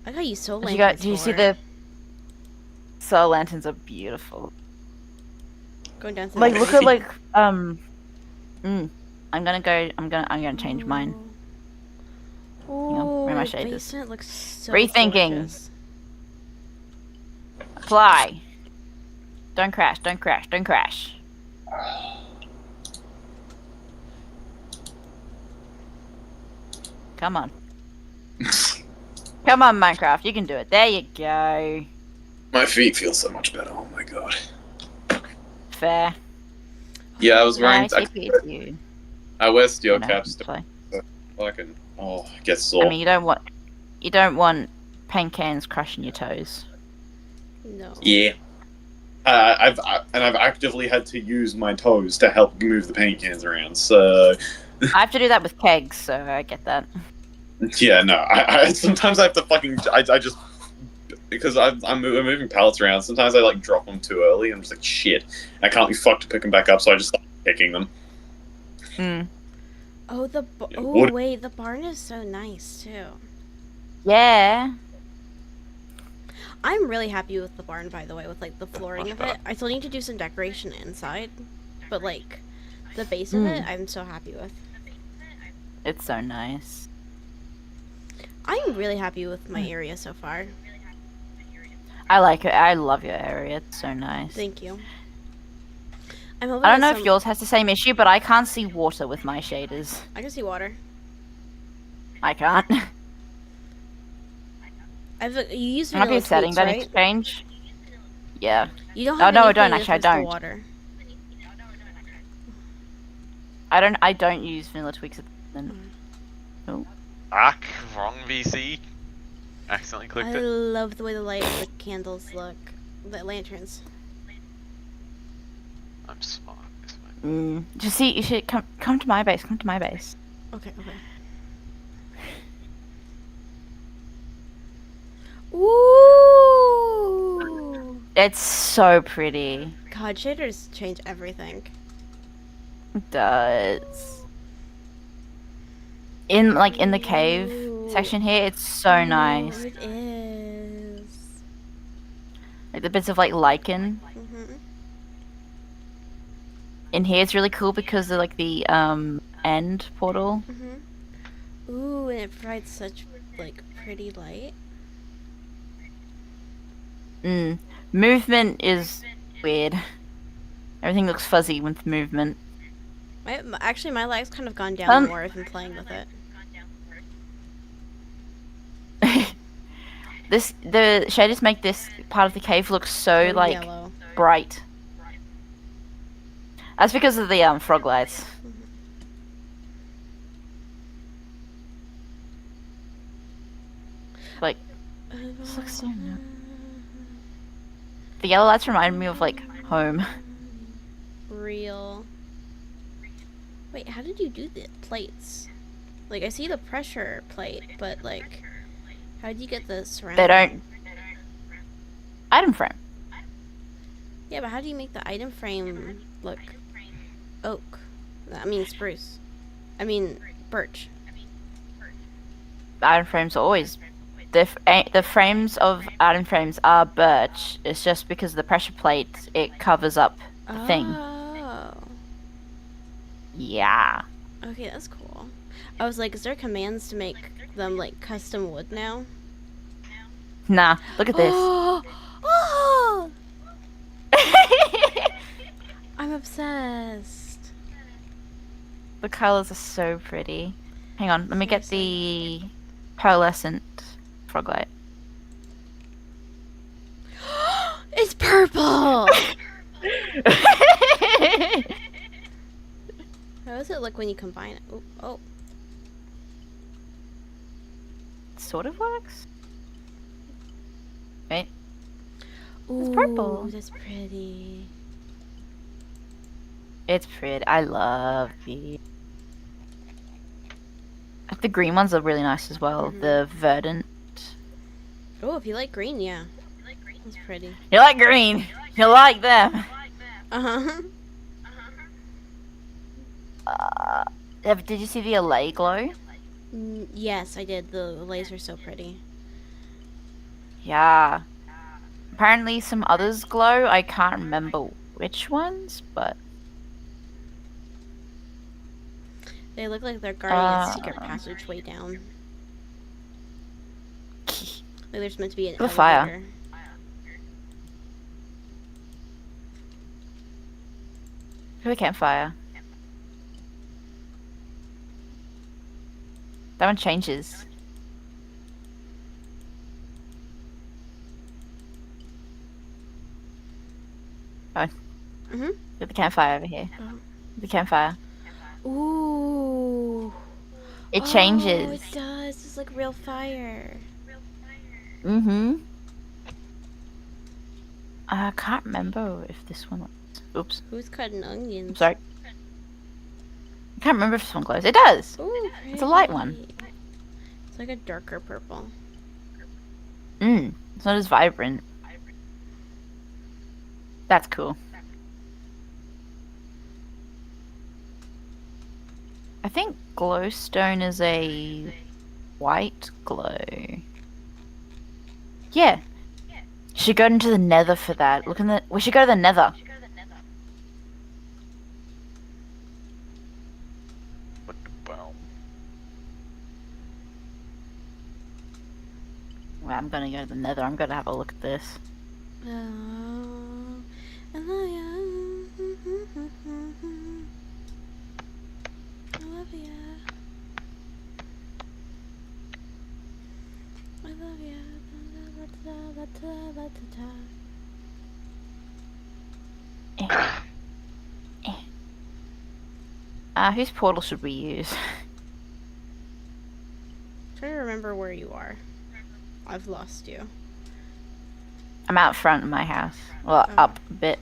I got you so Do lanterns. you see for. the solar lanterns are beautiful. Going down to Like the look at like I'm gonna change mine. Oh, where are my the shaders? basement looks so Rethinking. gorgeous. Fly. Don't crash, don't crash, don't crash. Come on. Come on, Minecraft, you can do it. There you go. My feet feel so much better, oh my god. Fair. Yeah, I was wearing... Nice, it's you. I wear steel No, caps to play. fucking... Oh, it gets sore. I mean, you don't want paint cans crushing your toes. No. Yeah. I've actively had to use my toes to help move the paint cans around, so... I have to do that with kegs, so I get that. Yeah, no, I sometimes I have to fucking... I just... Because I'm moving pallets around, sometimes I, like, drop them too early, and I'm just like, shit. I can't be fucked to pick them back up, so I just start picking them. Hmm. Oh, Yeah, oh what- wait, the barn is so nice too. Yeah. I'm really happy with the barn, by the way, with like the flooring of it. I still need to do some decoration inside, but like the base of it, I'm so happy with. It's so nice. I'm really happy with my area so far. I like it. I love your area. It's so nice. Thank you. I'm hoping I don't know that if yours has the same issue, but I can't see water with my shaders. I can see water. I can't. You use Might be vanilla a setting tweaks, that right? exchange. Yeah. You don't Oh, have no, I anything don't, that actually, I goes to don't. water. I don't use vanilla tweaks at the moment. Oh. Fuck, wrong VC. Accidentally clicked I it. love the way the light, the candles look, the lanterns. I'm smart. Just see, you should come to my base. Come to my base. Okay. Ooh! It's so pretty. God, shaders change everything. It does. In the cave Ooh. section here, it's so nice. It is. Like the bits of like lichen. Mhm. In here, it's really cool because of like the end portal. Mhm. Ooh, and it provides such like pretty light. Movement is weird. Everything looks fuzzy with movement. Actually, my light's kind of gone down more. I've been playing with it. The shaders make this part of the cave look so like Yellow. bright. That's because of the frog lights. Like, this looks so nice. The yellow lights remind me of like home. Real. Wait, how did you do the plates? Like, I see the pressure plate, but like, how did you get the surround? They don't. Item frame. Yeah, but how do you make the item frame look oak? I mean spruce. I mean birch. Item frames are always. The frames of item frames are birch. It's just because of the pressure plate, it covers up the thing. Oh. Yeah. Okay, that's cool. I was like, is there commands to make them like custom wood now? Nah, look at this. Oh! I'm obsessed. The colors are so pretty. Hang on, let me get the pearlescent frog light. It's purple! How does it look when you combine it? Ooh, oh. It sort of works. Wait. Ooh, purple. that's pretty. It's pretty. I love these. The green ones are really nice as well. The verdant. Oh, if you like green, yeah. That's pretty. You like green. You like them. Uh-huh. Did you see the LA glow? Yes, I did. The laser's so pretty. Yeah. Apparently some others glow. I can't remember which ones, but... They look like they're guarding a secret passage way down. Like there's meant to be an elevator. Fire. Who campfire? That one changes. Oh. Get the campfire over here. The campfire. Ooh. It changes. Oh, it does. It's like real fire. I can't remember if this one was... Oops. Who's cutting onions? I'm sorry. I can't remember if this one glows. It does! Ooh, It's a light one. It's like a darker purple. It's not as vibrant. That's cool. I think glowstone is a white glow. Yeah. Should go into the nether for that. Look in the... We should go to the nether. Well, I'm gonna go to the nether. I'm gonna have a look at this. Oh, I love you. I love you. I love you. Whose portal should we use? Try to remember where you are. I've lost you. I'm out front of my house. Well, up a bit.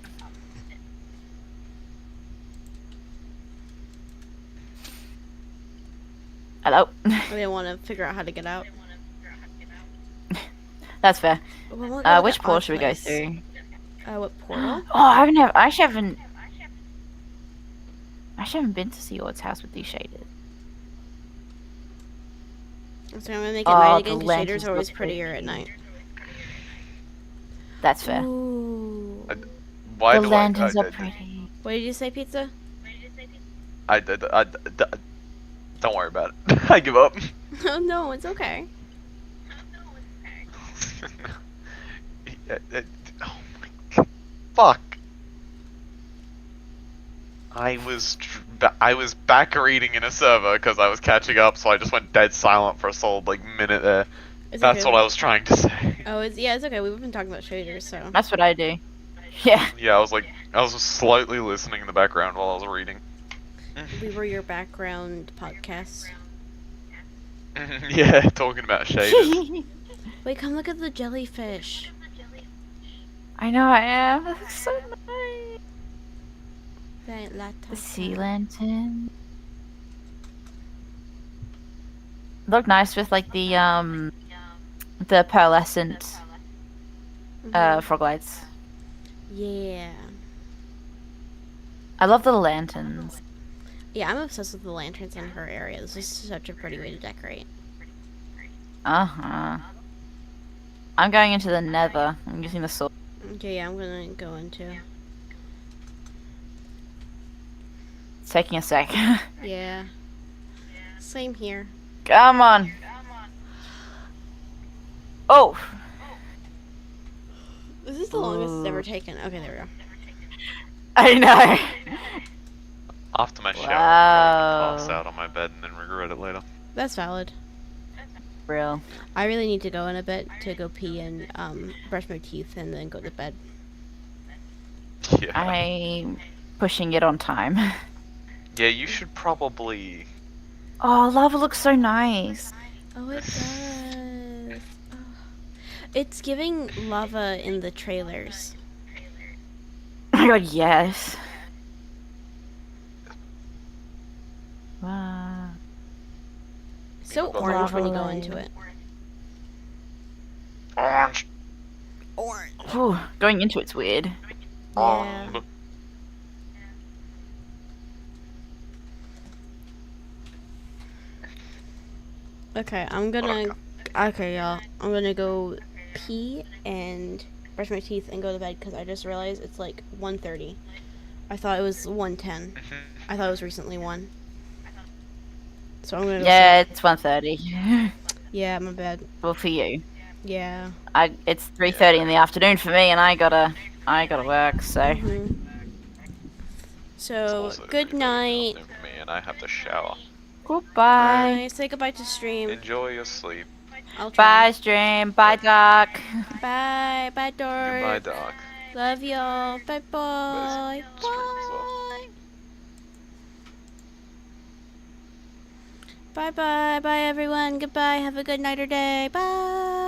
Hello. I didn't want to figure out how to get out. That's fair. Well, we'll go to Which the portal odd should we go place. through? What portal? Oh, I actually haven't been to Seaward's house with these shaders. So I'm gonna make it Oh, night the again because lanterns shaders are always look prettier pretty. at night. That's fair. Ooh. Why The do lanterns I, are pretty. What did you say, Pizza? don't worry about it. I give up. Oh no, it's okay. Oh my fuck. I was back reading in a server because I was catching up, so I just went dead silent for a solid minute there. It's That's okay. what I was trying to say. Oh, it's okay. We've been talking about shaders, so. That's what I do. Yeah. Yeah, I was just slightly listening in the background while I was reading. We were your background podcast. Yeah, talking about shaders. Wait, come look at the jellyfish. I know I am. That looks so nice. The sea lantern. Look nice with the pearlescent frog lights. Yeah. I love the lanterns. Yeah, I'm obsessed with the lanterns in her area. This is such a pretty way to decorate. Uh-huh. I'm going into the nether. I'm using the sword. Okay, yeah, I'm gonna go into. It's taking a sec. Yeah. Same here. Come on. Oh. This is the longest it's ever taken. Okay, there we go. I know. After my shower, Wow. I'll pass out on my bed and then regret it later. That's valid. Real. I really need to go in a bit to go pee and brush my teeth and then go to bed. Yeah. I'm pushing it on time. Yeah, you should probably. Oh, lava looks so nice. Oh, it does. Oh. It's giving lava in the trailers. Oh my god, yes. Wow. So Lava orange when you go light. into it. Orange. Orange. Ooh, going into it's weird. Yeah. Okay, I'm gonna. Okay, y'all. I'm gonna go pee and brush my teeth and go to bed because I just realized it's like 1:30. I thought it was 1:10. I thought it was recently 1. So I'm gonna go Yeah, it's 1:30. sleep. Yeah, my bad. Well, for you. Yeah. It's 3:30 in the afternoon for me, and I gotta work. So. Mhm. It's So, also good 3:30 in the night. afternoon for me, and I have to shower. Goodbye. Bye. Say goodbye to stream. Enjoy your sleep. I'll try. Bye, stream. Bye, Doc. Bye. Bye, Goodbye, Dork. Doc. Love y'all. Bye bye. Stream as well. Bye bye. Bye everyone. Goodbye. Have a good night or day. Bye.